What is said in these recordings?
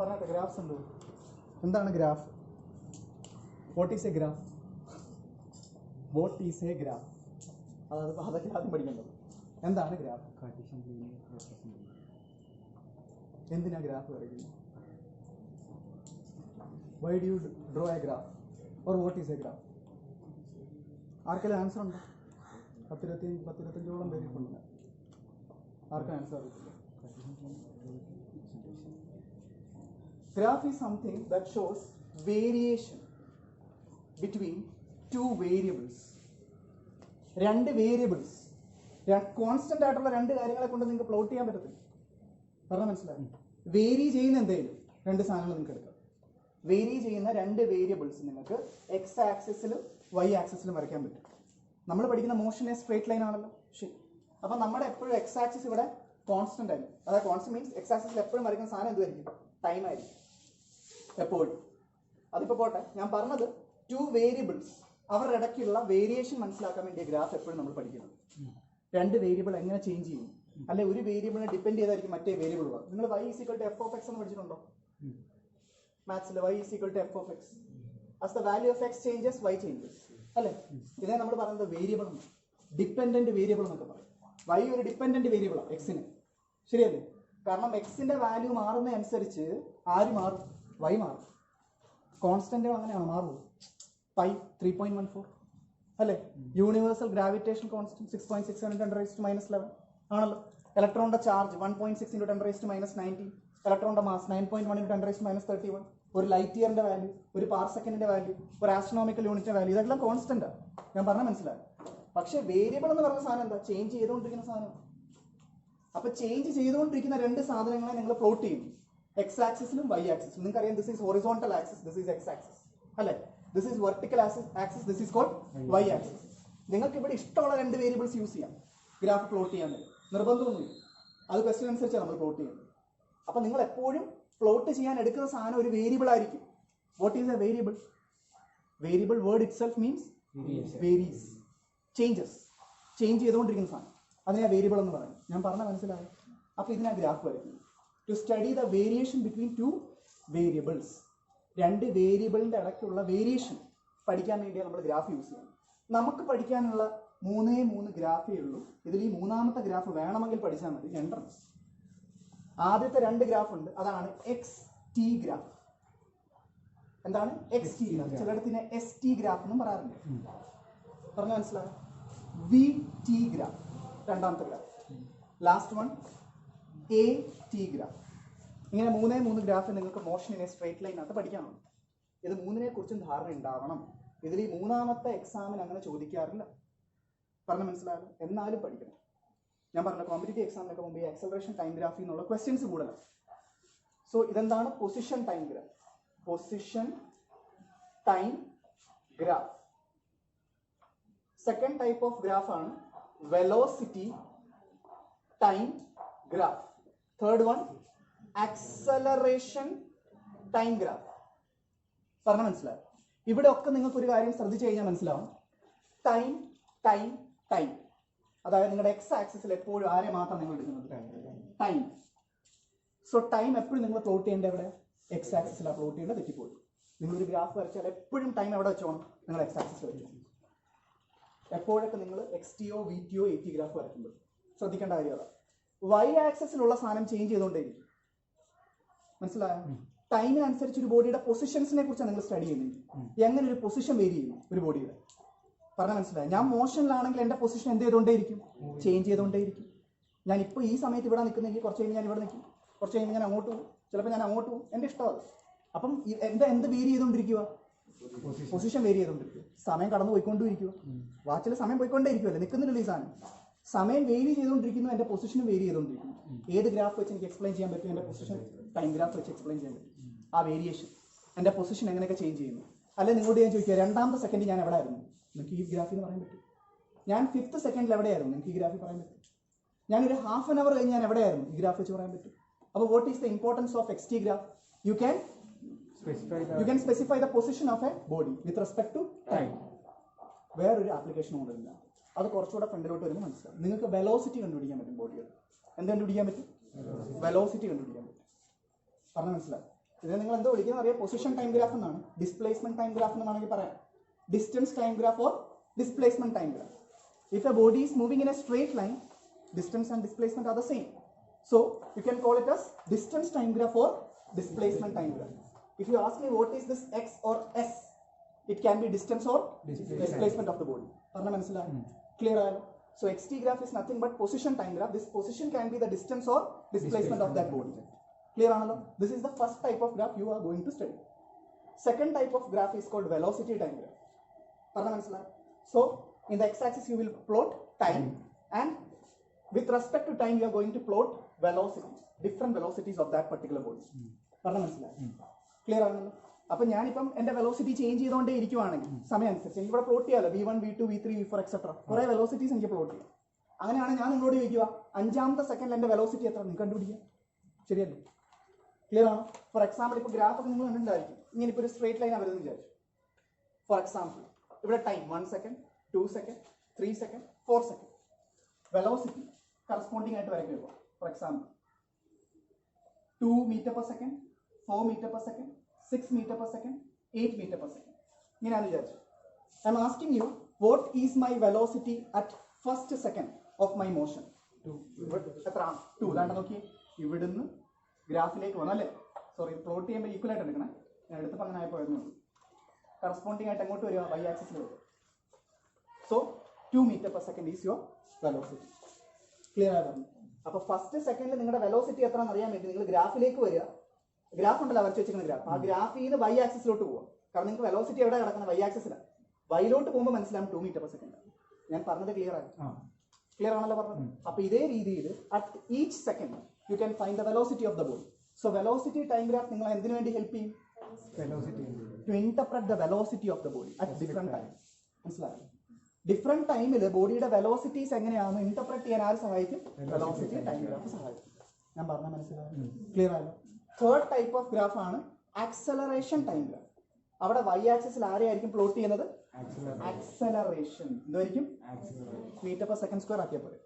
പറഞ്ഞോട്ടെ, ഗ്രാഫ്സ് ഉണ്ട്. എന്താണ് graph? What is a graph? What is a graph? അതൊക്കെ ആദ്യം പഠിക്കേണ്ടത്. എന്താണ് ഗ്രാഫ്? എന്തിനാ ഗ്രാഫ് വരയ്ക്കുന്നത്? Why do you draw a graph or what is a graph? ആർക്കെല്ലാം ആൻസർ ഉണ്ടോ? 10-25 പേര് ഉണ്ട്. ആർക്കും ആൻസർ അറിയില്ല. Graph is something that shows variation between two variables. രണ്ട് വേരിയബിൾസ്, കോൺസ്റ്റന്റ് ആയിട്ടുള്ള രണ്ട് കാര്യങ്ങളെ കൊണ്ട് നിങ്ങൾക്ക് പ്ലോട്ട് ചെയ്യാൻ പറ്റത്തില്ല. പറഞ്ഞാൽ മനസ്സിലായി? വേരി ചെയ്യുന്ന എന്തെങ്കിലും രണ്ട് സാധനങ്ങൾ നിങ്ങൾക്ക് എടുക്കാം. വേരി ചെയ്യുന്ന രണ്ട് വേരിയബിൾസ് നിങ്ങൾക്ക് എക്സ് ആക്സിസിലും വൈ ആക്സിസിലും വരയ്ക്കാൻ പറ്റും. നമ്മൾ പഠിക്കുന്ന മോഷൻ എ സ്ട്രേറ്റ് ലൈൻ ആണല്ലോ. ശരി. അപ്പം നമ്മുടെ എപ്പോഴും എക്സ് ആക്സിസ് ഇവിടെ കോൺസ്റ്റന്റ് ആയിരിക്കും. അതായത് കോൺസ്റ്റന്റ് മീൻസ് എക്സ് ആക്സിസിൽ എപ്പോഴും വരയ്ക്കുന്ന സാധനം എന്തുമായിരിക്കും? ടൈം ആയിരിക്കും എപ്പോഴും. അതിപ്പോൾ പോട്ടെ, ഞാൻ പറഞ്ഞത് ടു വേരിയബിൾസ് അവരുടെ ഇടയ്ക്കുള്ള വേരിയേഷൻ മനസ്സിലാക്കാൻ വേണ്ടിയ ഗ്രാഫ് എപ്പോഴും നമ്മൾ പഠിക്കുന്നത്. രണ്ട് വേരിയബിൾ എങ്ങനെ ചേഞ്ച് ചെയ്യും, അല്ലെ ഒരു വേരിയബിളിനെ ഡിപ്പെൻഡ് ചെയ്തായിരിക്കും മറ്റേ വേരിയബിൾ ഉള്ളത്. നിങ്ങൾ y = f(x) എന്ന് പഠിച്ചിട്ടുണ്ടോ? മാത്സിൽ y = f(x). as the value of x changes, y changes, അല്ലേ? ഇതേ നമ്മൾ പറയുന്നത് വേരിയബിൾ ആണ്, ഡിപ്പെൻഡന്റ് വേരിയബിൾ എന്നൊക്കെ പറയും. y ഒരു ഡിപ്പെൻഡന്റ് വേരിയബിളാണ് എക്സിന്, ശരിയല്ലേ? കാരണം എക്സിന്റെ വാല്യൂ മാറുന്ന അനുസരിച്ച് ആര് മാറും? y മാറും. കോൺസ്റ്റന്റുകൾ അങ്ങനെയാണ് മാറുന്നത്. പൈ 3.14 അല്ലേ? യൂണിവേഴ്സൽ ഗ്രാവിറ്റേഷൻ കോൺസ്റ്റന്റ് 6.67 × 10⁻11 ആണല്ലോ. ഇലക്ട്രോണിന്റെ ചാർജ് 1.6 × 10⁻19. ഇലക്ട്രോണിന്റെ മാസ് 9.1 × 10⁻31. ഒരു ലൈറ്റ് ഇയറിന്റെ വാല്യൂ, ഒരു പാർ സെക്കൻഡിന്റെ വാല്യൂ, ഒരു ആസ്ട്രോണോമിക്കൽ യൂണിറ്റിന്റെ വാല്യൂ, ഇതെല്ലാം കോൺസ്റ്റന്റ് ആണ്. ഞാൻ പറഞ്ഞാൽ മനസ്സിലായി? പക്ഷെ വേരിയബിൾ എന്ന് പറയുന്ന സാധനം എന്താ? ചേഞ്ച് ചെയ്തുകൊണ്ടിരിക്കുന്ന സാധനം. അപ്പൊ ചേഞ്ച് ചെയ്തുകൊണ്ടിരിക്കുന്ന രണ്ട് സാധനങ്ങളെ നിങ്ങൾ പ്ലോട്ട് ചെയ്യുന്നു, എക്സ് ആക്സിസിലും വൈ ആക്സിസിലും. നിങ്ങൾക്ക് അറിയാം, this is horizontal axis, this is X axis, അല്ലേ? This is vertical axis, this is called Y axis. നിങ്ങൾക്ക് ഇവിടെ ഇഷ്ടമുള്ള രണ്ട് വേരിയബിൾസ് യൂസ് ചെയ്യാം ഗ്രാഫ് പ്ലോട്ട് ചെയ്യാൻ. നിർബന്ധമൊന്നുമില്ല, അത് ക്വസ്റ്റ്യൻ അനുസരിച്ചാണ് നമ്മൾ പ്ലോട്ട് ചെയ്യുന്നത്. അപ്പൊ നിങ്ങൾ എപ്പോഴും പ്ലോട്ട് ചെയ്യാൻ എടുക്കുന്ന സാധനം ഒരു വേരിയബിൾ ആയിരിക്കും. What is A variable? Variable word it self means varies, changes, change ചെയ്തുകൊണ്ടിരിക്കുന്ന സാധനം. അതിനെ വേരിയബിൾ എന്ന് പറയും. ഞാൻ പറഞ്ഞാൽ മനസ്സിലായോ? അപ്പൊ ഇതിനാ ഗ്രാഫ് വരയ്ക്കുന്നത്. To study the variation between two variables. രണ്ട് വേരിയബിളിന്റെ ഇടയ്ക്കുള്ള വേരിയേഷൻ പഠിക്കാൻ വേണ്ടിയാണ് നമ്മൾ ഗ്രാഫ് യൂസ് ചെയ്യുന്നത്. നമുക്ക് പഠിക്കാനുള്ള 3 ഗ്രാഫേ ഉള്ളൂ. ഇതിൽ ഈ മൂന്നാമത്തെ ഗ്രാഫ് വേണമെങ്കിൽ പഠിച്ചാൽ മതി. രണ്ടെണ്ണം. ആദ്യത്തെ രണ്ട് ഗ്രാഫ് ഉണ്ട്, അതാണ് എക്സ് ടി ഗ്രാഫ്. എന്താണ് എക്സ് ടി ഗ്രാഫ്? ചിലയിടത്തിന് എസ് ടി ഗ്രാഫ് എന്നും പറയാറുണ്ട്. പറഞ്ഞാൽ മനസ്സിലായോ? വി ടി ഗ്രാഫ് രണ്ടാമത്തെ graph. Last one A T graph. ഇങ്ങനെ 3 ഗ്രാഫ് നിങ്ങൾക്ക് മോഷൻ ഇൻ എ സ്ട്രേറ്റ് ലൈനകത്ത് പഠിക്കാനുണ്ട്. ഇത് മൂന്നിനെ കുറിച്ചും ധാരണ ഉണ്ടാവണം. ഇതിൽ ഈ മൂന്നാമത്തെ എക്സാമിന് അങ്ങനെ ചോദിക്കാറില്ല. പറഞ്ഞാൽ മനസ്സിലാകും. എന്നാലും പഠിക്കണം. ഞാൻ പറഞ്ഞ കോമ്പറ്റേറ്റീവ് എക്സാമിനൊക്കെ മുമ്പ് ഈ ആക്സലറേഷൻ ടൈം ഗ്രാഫിൽ നിന്നുള്ള ക്വസ്റ്റ്യൻസ് കൂടുതലാണ്. സോ ഇതെന്താണ്? Position time graph. Position time graph. Second type of graph ആണ് velocity time graph. Third one acceleration time graph. പറഞ്ഞാൽ മനസ്സിലാവും. ഇവിടെ ഒക്കെ നിങ്ങൾക്ക് ഒരു കാര്യം ശ്രദ്ധിച്ചു കഴിഞ്ഞാൽ മനസ്സിലാവും. Time time time. അതായത് നിങ്ങളുടെ എക്സ് ആക്സിസിൽ എപ്പോഴും ആരെ മാത്രം നിങ്ങൾ എടുക്കുന്നത്? ടൈം. സോ ടൈം എപ്പോഴും നിങ്ങൾ പ്ലോട്ട് ചെയ്യേണ്ടത് എവിടെ? എക്സ് ആക്സിസിലാണ് പ്ലോട്ട് ചെയ്യേണ്ടത്. തെറ്റിപ്പോയി. നിങ്ങളൊരു ഗ്രാഫ് വരച്ചാൽ എപ്പോഴും ടൈം എവിടെ വെച്ചോണം? നിങ്ങൾ എക്സ് ആക്സിസിൽ വെച്ചു. എപ്പോഴൊക്കെ നിങ്ങൾ എക്സ് ടിയോ വി ടിയോ എ ടി ഗ്രാഫ് വരയ്ക്കുമ്പോൾ ശ്രദ്ധിക്കേണ്ട കാര്യം അതാണ്. വൈ ആക്സിസിലുള്ള സാധനം ചേഞ്ച് ചെയ്തുകൊണ്ടേയിരിക്കും. മനസ്സിലായോ? ടൈമിനനുസരിച്ച് ഒരു ബോഡിയുടെ പൊസിഷൻസിനെ കുറിച്ചാണ് നിങ്ങൾ സ്റ്റഡി ചെയ്യുന്നത്. എങ്ങനെ ഒരു പൊസിഷൻ വേരി ചെയ്യുന്നു ഒരു ബോഡിയുടെ. പറഞ്ഞാൽ മനസ്സിലായി? ഞാൻ മോഷനിലാണെങ്കിൽ എൻ്റെ പൊസിഷൻ എന്ത് ചെയ്തുകൊണ്ടേയിരിക്കും? ചേഞ്ച് ചെയ്തുകൊണ്ടേയിരിക്കും. ഞാൻ ഇപ്പോൾ ഈ സമയത്ത് ഇവിടെ നിൽക്കുന്നെങ്കിൽ കുറച്ച് കഴിയുമ്പോൾ ഞാൻ ഇവിടെ നിൽക്കും, കുറച്ച് കഴിയുമ്പോൾ ഞാൻ അങ്ങോട്ട് പോകും, ചിലപ്പോൾ ഞാൻ അങ്ങോട്ട് പോകും. എൻ്റെ ഇഷ്ടമാണ്. അപ്പം എന്ത് വേരി ചെയ്തുകൊണ്ടിരിക്കുക? പൊസിഷൻ വേരി ചെയ്തുകൊണ്ടിരിക്കുക. സമയം കടന്നു പോയിക്കൊണ്ടിരിക്കുക. വാച്ചിൽ സമയം പോയിക്കൊണ്ടേയിരിക്കുമല്ലേ, നിൽക്കുന്നില്ല ഈ സാധനം. സമയം വേരി ചെയ്തുകൊണ്ടിരിക്കുന്നു, എൻ്റെ പൊസിഷനും വേരി ചെയ്തുകൊണ്ടിരിക്കുന്നു. ഏത് ഗ്രാഫ് വെച്ച് എനിക്ക് എക്സ്പ്ലെയിൻ ചെയ്യാൻ പറ്റും? എൻ്റെ പൊസിഷൻ ടൈം ഗ്രാഫ് വെച്ച് എക്സ്പ്ലെയിൻ ചെയ്യാൻ പറ്റും. ആ വേരിയേഷൻ, എൻ്റെ പൊസിഷൻ എങ്ങനെയൊക്കെ ചേഞ്ച് ചെയ്യുന്നു. അല്ലെങ്കിൽ നിങ്ങളോട് ഞാൻ ചോദിക്കുക, രണ്ടാമത്തെ സെക്കൻഡ് ഞാൻ എവിടെ ആയിരുന്നു? നിങ്ങൾക്ക് ഈ ഗ്രാഫിൽ നിന്ന് പറയാൻ പറ്റും. ഞാൻ 5th സെക്കൻഡിൽ എവിടെയായിരുന്നു? നിങ്ങൾക്ക് ഈ ഗ്രാഫിൽ പറയാൻ പറ്റും. ഞാനൊരു ഹാഫ് ആൻ അവർ കഴിഞ്ഞ് ഞാൻ എവിടെയായിരുന്നു? ഈ ഗ്രാഫ് വെച്ച് പറയാൻ പറ്റും. അപ്പോൾ what is the importance of X T graph? You can specify the position of a body with respect to time. വേറൊരു ആപ്ലിക്കേഷൻ കൊണ്ടില്ല. അത് കുറച്ചുകൂടെ ഫ്രണ്ടിലോട്ട് വരുമ്പോൾ മനസ്സിലാവും. നിങ്ങൾക്ക് വെലോസിറ്റി കണ്ടുപിടിക്കാൻ പറ്റും. ബോഡികൾ എന്ത് കണ്ടുപിടിക്കാൻ പറ്റും? വെലോസിറ്റി കണ്ടുപിടിക്കാൻ പറ്റും. പറഞ്ഞാൽ മനസ്സിലാവും. ഇതിനെ നിങ്ങൾ എന്തോ വിളിക്കുന്നത് അറിയാം, പൊസിഷൻ ടൈം ഗ്രാഫ് എന്നാണ്, ഡിസ്പ്ലേസ്മെന്റ് ടൈം ഗ്രാഫ് എന്ന് വേണമെങ്കിൽ പറയാം. Distance time graph or displacement time graph. If a body is moving in a straight line, distance and displacement are the same. So you can call it as distance time graph or displacement time graph. If you ask me what is this x or s, it can be distance or displacement of the body. Parna manasila clear aayalo. So xt graph is nothing but position time graph. This position can be the distance or displacement of that body. Clear aanalo. This is the first type of graph you are going to study. Second type of graph is called velocity time graph. Parna manasila. So in the x-axis you will plot time, and with respect to time you are going to plot velocities, different velocities of that particular body. പറഞ്ഞ മനസ്സിലായി? Clear ആണല്ലോ. അപ്പം ഞാനിപ്പം എൻ്റെ velocity change ചെയ്തുകൊണ്ടേ ഇരിക്കുവാണെങ്കിൽ സമയം അനുസരിച്ച് എനിക്ക് ഇവിടെ പ്ലോട്ട് ചെയ്യാമല്ലോ, V1, V2, V3, V4 etcetera കുറേ വെലോസിറ്റീസ് എനിക്ക് പ്ലോട്ട് ചെയ്യാം. അങ്ങനെയാണെങ്കിൽ ഞാൻ നിങ്ങളോട് ചോദിക്കുക 5ാമത്തെ സെക്കൻഡിൽ എൻ്റെ വെലോസിറ്റി എത്ര നിങ്ങൾക്ക് കണ്ടുപിടിക്കുക, ശരിയല്ലേ? ക്ലിയർ ആണോ? ഫോർ എക്സാമ്പിൾ ഇപ്പോൾ ഗ്രാഫൊക്കെ നിങ്ങൾ കണ്ടിട്ടുണ്ടായിരിക്കും, ഇങ്ങനെ ഇപ്പോൾ ഒരു സ്ട്രേറ്റ് ലൈനാണ് വരുന്നത് വിചാരിച്ചു. ഫോർ എക്സാമ്പിൾ ഇവിടെ time 1 second, 2 second, 3 second, 4 second. Velocity corresponding ആയിട്ട് വരയ്ക്കുക. For example 2 metre per second, 4 metre per second, 6 metre per second, 8 metre per second. ഇങ്ങനെയാണ് വിചാരിച്ചു. I'm asking you what is my velocity at first second of my motion. എത്ര? 2. ഇതാണ്ട് നോക്കി, ഇവിടുന്ന് ഗ്രാഫിലേക്ക് വന്നു അല്ലേ? സോറി, പ്ലോട്ട് ചെയ്യുമ്പോൾ ഈക്വൽ ആയിട്ട് എടുക്കണേ, ഞാൻ എടുത്തപ്പോൾ അങ്ങനെ ആയപ്പോൾ വരുന്നുള്ളൂ. കറസ്പോണ്ടിങ് ആയിട്ട് എങ്ങോട്ട് വരിക? വൈ ആക്സിസിൽ വരിക. So 2 meter per second is your velocity. Clear ആയിരുന്നു. അപ്പോൾ ഫസ്റ്റ് സെക്കൻഡിൽ നിങ്ങളുടെ വെലോസിറ്റി എത്രയാണെന്ന് അറിയാൻ വേണ്ടി നിങ്ങൾ ഗ്രാഫിലേക്ക് വരിക. ഗ്രാഫ് ഉണ്ടല്ലോ വരച്ച് വെച്ചിരിക്കുന്ന ഗ്രാഫ്, ആ ഗ്രാഫിൽ നിന്ന് വൈ ആക്സിസിലോട്ട് പോവുക. കാരണം നിങ്ങൾക്ക് വെലോസിറ്റി എവിടെ കിടക്കുന്നത്? വൈ ആക്സിസിലാണ്. വൈയിലോട്ട് പോകുമ്പോൾ മനസ്സിലാവും 2 meter per second. ഞാൻ പറഞ്ഞത് ക്ലിയർ ആയി? ക്ലിയർ ആണല്ലോ പറഞ്ഞത്. അപ്പോൾ ഇതേ രീതിയിൽ at each second you can find the velocity of the body. So velocity time graph നിങ്ങൾ എന്തിനു വേണ്ടി ഹെൽപ്പ് ചെയ്യും? To interpret the velocity of the body at different time. മനസ്സിലായോ? ഡിഫറെന്റ് ടൈമിൽ ബോഡിയുടെ വെലോസിറ്റീസ് എങ്ങനെയാണെന്ന് ഇന്റർപ്രറ്റ് ചെയ്യാൻ ആര് സഹായിക്കും? വെലോസിറ്റി ടൈം ഗ്രാഫ് സഹായിക്കും. ഞാൻ പറഞ്ഞ മനസ്സിലായോ? ക്ലിയർ ആയല്ലോ. തേർഡ് ടൈപ്പ് ഓഫ് ഗ്രാഫ് ആണ് ആക്സലറേഷൻ ടൈം ഗ്രാഫ്. അവിടെ വൈ ആക്സിസിൽ ആരെയായിരിക്കും പ്ലോട്ട് ചെയ്യുന്നത്? ആക്സലറേഷൻ. എന്തായിരിക്കും? മീറ്റർ പെർ സെക്കൻഡ് സ്ക്വയർ ആക്കിയാൽ പോലെ.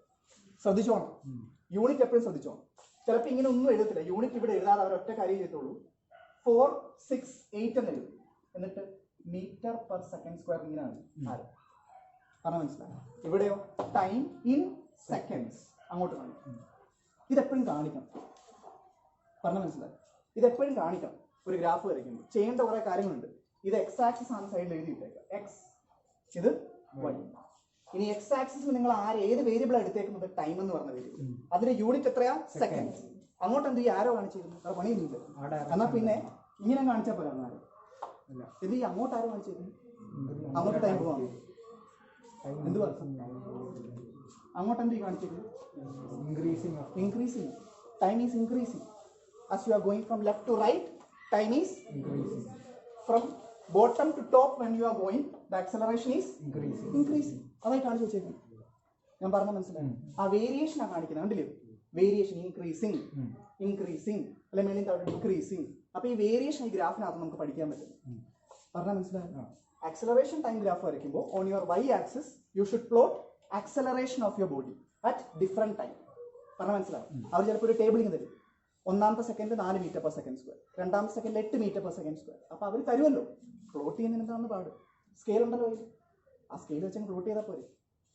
ശ്രദ്ധിച്ചോണം, യൂണിറ്റ് എപ്പോഴും ശ്രദ്ധിച്ചോണം. ചിലപ്പോൾ ഇങ്ങനെ ഒന്നും എഴുതത്തില്ല, യൂണിറ്റ് ഇവിടെ എഴുതാതെ അവർ ഒറ്റ കാര്യം ചെയ്തോളൂ. 4, 6, 8 എന്ന് എഴുതും, എന്നിട്ട് മീറ്റർ പെർ സെക്കൻഡ് സ്ക്വയർ ഇങ്ങനെയാണ് ആര് പറഞ്ഞാൽ മനസ്സിലായി. ഇവിടെയോ ടൈം ഇൻ സെക്കൻഡ്സ് അങ്ങോട്ട് കാണിക്കും. ഇതെപ്പോഴും കാണിക്കണം, പറഞ്ഞാൽ മനസ്സിലായി. ഇതെപ്പോഴും കാണിക്കണം. ഒരു ഗ്രാഫ് വരയ്ക്കുമ്പോൾ ചെയ്യേണ്ട കുറെ കാര്യങ്ങളുണ്ട്. ഇത് എക്സ് ആക്സിസ് ആണ് സൈഡിൽ എഴുതിയിട്ടേക്കുക, എക്സ്, ഇത് വൈ. ഇനി എക്സ് ആക്സിസിൽ നിങ്ങൾ ഏത് വേരിയബിൾ എടുത്തേക്കുന്നത്? ടൈം എന്ന് പറഞ്ഞ വേരിയബിൾ. അതിന്റെ യൂണിറ്റ് എത്രയാ? സെക്കൻഡ്. അങ്ങോട്ട് എന്ത് ഈ ആരോ കാണിച്ചിരുന്നു? അത് പണിയൊന്നുമില്ല. എന്നാ പിന്നെ ഇങ്ങനെ കാണിച്ചാൽ പോലെ ആരോ എന്ത് ഈ അങ്ങോട്ട് ആരോ കാണിച്ചിരുന്നു? അങ്ങോട്ട് ടൈം പോവാണ്. എന്ത് അങ്ങോട്ട് എന്ത് കാണിച്ചിരുന്നു? Increasing. Time is increasing. As you are going from left to right, time is increasing. From bottom to top, when you are going, the acceleration is increasing. അതായി കാണിച്ചു വെച്ചേക്കുന്നത്. ഞാൻ പറഞ്ഞ മനസ്സിലായി. ആ വേരിയേഷൻ ആണ് കാണിക്കുന്നത്, കണ്ടില്ലേ? വേരിയേഷൻ, ഇൻക്രീസിങ്, ഇൻക്രീസിങ്, അല്ലെ മേളിൽ ഡിക്രീസിങ്. അപ്പൊ ഈ വേരിയേഷൻ ഈ ഗ്രാഫിനകത്ത് നമുക്ക് പഠിക്കാൻ പറ്റും. പറഞ്ഞാൽ മനസ്സിലായോ? ആക്സലറേഷൻ ടൈം ഗ്രാഫ് വരയ്ക്കുമ്പോൾ on your Y axis you should plot acceleration of your body at different time. പറഞ്ഞാൽ മനസ്സിലാവും. അവർ ചിലപ്പോൾ ഒരു ടേബിളിങ് തരും. 1ാമത്തെ second 4 metre per second square, 2ാമത്തെ second 8 metre per second square. അപ്പോൾ അവർ തരുമല്ലോ. പ്ലോട്ട് ചെയ്യുന്നതിന് എന്താണെന്ന് പാട്? സ്കെയിൽ ഉണ്ടല്ലോ അതിൽ, ആ സ്കെയിൽ വെച്ച് പ്ലോട്ട് ചെയ്താൽ പോരെ,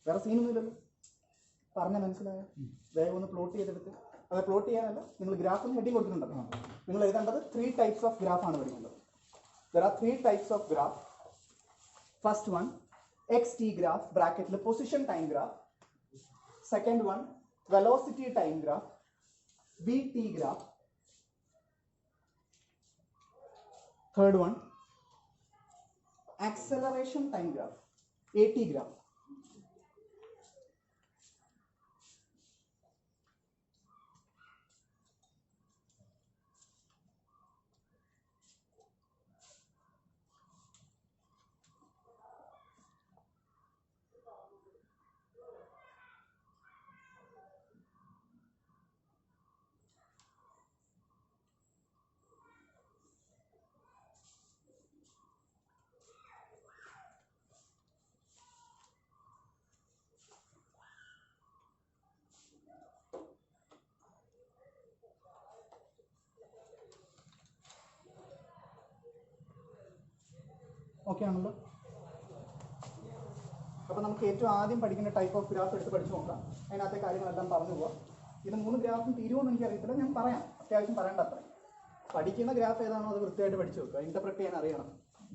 വേറെ സീനൊന്നും ഇല്ലല്ലോ. പറഞ്ഞാൽ മനസ്സിലായോ? വേഗം ഒന്ന് പ്ലോട്ട് ചെയ്തെടുത്ത്, അത് പ്ലോട്ട് ചെയ്യാനല്ല, നിങ്ങൾ ഗ്രാഫിന് ഹെഡിങ് കൊടുത്തിട്ടുണ്ടല്ലോ. നിങ്ങൾ എഴുതേണ്ടത് 3 types ഓഫ് ഗ്രാഫാണ് പഠിക്കേണ്ടത്. There are 3 types of graph. First one, xt graph, bracket position time graph. Second one, velocity time graph, vt graph. Third one, acceleration time graph, at graph. Okay ആണല്ലോ? അപ്പോൾ നമുക്ക് ഏറ്റവും ആദ്യം പഠിക്കുന്ന type of graph എടുത്ത് പഠിച്ചു നോക്കാം. അതിനകത്തെ കാര്യങ്ങളെല്ലാം പറഞ്ഞു പോവാം. ഇത് 3 ഗ്രാഫും തീരുമെന്ന് എനിക്കറിയത്തില്ല, ഞാൻ പറയാം, അത്യാവശ്യം പറയേണ്ട അത്ര. പഠിക്കുന്ന ഗ്രാഫ് ഏതാണോ അത് വൃത്തിയായിട്ട് പഠിച്ചു വെക്കുക, ഇന്റർപ്രറ്റ് ചെയ്യാൻ അറിയണം.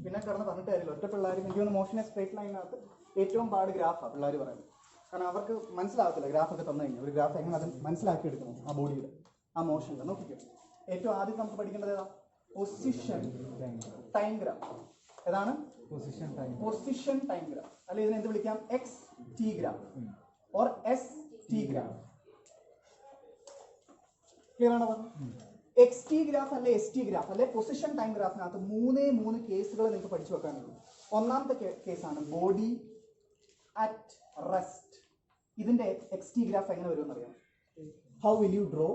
പിന്നെ കിടന്ന് പറഞ്ഞിട്ട് കാര്യമില്ല. ഒറ്റ പിള്ളേരും എനിക്ക് തോന്നുന്നു മോഷൻ സ്ട്രേറ്റ് ലൈനിനകത്ത് ഏറ്റവും പാട് ഗ്രാഫാണ് പിള്ളേർ പറയുന്നത്. കാരണം അവർക്ക് മനസ്സിലാകത്തില്ല ഗ്രാഫൊക്കെ തന്നു കഴിഞ്ഞാൽ ഒരു ഗ്രാഫ് എങ്ങനെ അത് മനസ്സിലാക്കി എടുക്കണം, ആ ബോഡിയുടെ ആ മോഷനിൽ. നോക്കിക്കോ, ഏറ്റവും ആദ്യം നമുക്ക് പഠിക്കേണ്ടത് ഏതാ? Position time graph. ഏതാണ്? Position time graph. അല്ലെ ഇതിനെ എന്ത് വിളിക്കാം? X T graph or S T graph. Clear ആണോ? എക്സ് ടി ഗ്രാഫ് അല്ലെ എസ് ടി ഗ്രാഫ് അല്ലെ പൊസിഷൻ ടൈം ഗ്രാഫിനകത്ത് 3 കേസുകൾ നിങ്ങൾക്ക് പഠിച്ചു വെക്കാനുള്ളൂ. ഒന്നാമത്തെ കേസാണ് ബോഡി അറ്റ് റെസ്റ്റ്. ഇതിന്റെ എക്സ് ടി ഗ്രാഫ് എങ്ങനെ വരുമെന്ന് അറിയാം? How will you draw?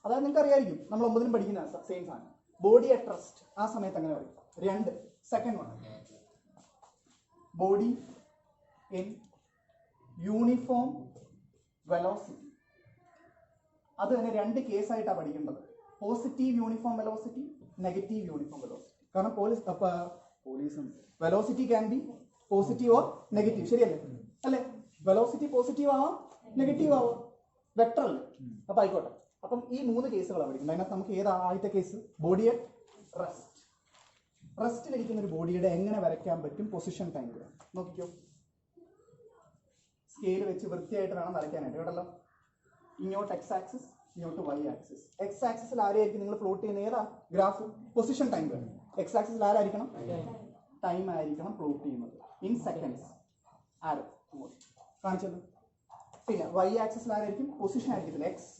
അതായത് നിങ്ങൾക്ക് അറിയായിരിക്കും, നമ്മൾ 9 പഠിക്കുന്ന സെയിം സാധനം. ബോഡി അറ്റ് റെസ്റ്റ് ആ സമയത്ത് അങ്ങനെ വരും. 2 second one body in uniform velocity. അത് തന്നെ 2 കേസായിട്ടാണ് പഠിക്കേണ്ടത്. Positive uniform velocity, negative uniform velocity. കാരണം പോലീസും velocity can be positive or negative. ശരിയല്ലേ? അല്ലേ? വെലോസിറ്റി പോസിറ്റീവ് ആവാം, നെഗറ്റീവ് ആവാം, വെക്ടർ അല്ലേ? അപ്പൊ ആയിക്കോട്ടെ. അപ്പം ഈ 3 കേസുകളാണ് പഠിക്കുന്നത്. അതിനകത്ത് നമുക്ക് ഏതാ ആദ്യത്തെ കേസ്? Body at rest. റെസ്റ്റിലിരിക്കുന്ന ഒരു ബോഡിയുടെ എങ്ങനെ വരയ്ക്കാൻ പറ്റും? Position time graph. നോക്കിക്കോ, സ്കെയിൽ വെച്ച് വൃത്തിയായിട്ട് വേണം വരയ്ക്കാനായിട്ട്. കേട്ടല്ലോ? ഇങ്ങോട്ട് എക്സ് ആക്സിസ്, ഇങ്ങോട്ട് വൈ ആക്സിസ്. എക്സ് ആക്സിസിൽ ആരെയായിരിക്കും നിങ്ങൾ പ്ലോട്ട് ചെയ്യുന്ന ഏതാ graph? Position time graph. X ആക്സിസിൽ ആരായിരിക്കണം? ടൈം ആയിരിക്കണം പ്ലോട്ട് ചെയ്യുന്നത് ഇൻ സെക്കൻഡ്സ്. ആരോ കാണിച്ചല്ലോ. പിന്നെ വൈ ആക്സിസിൽ ആരായിരിക്കും? പൊസിഷൻ ആയിരിക്കത്തില്ല, X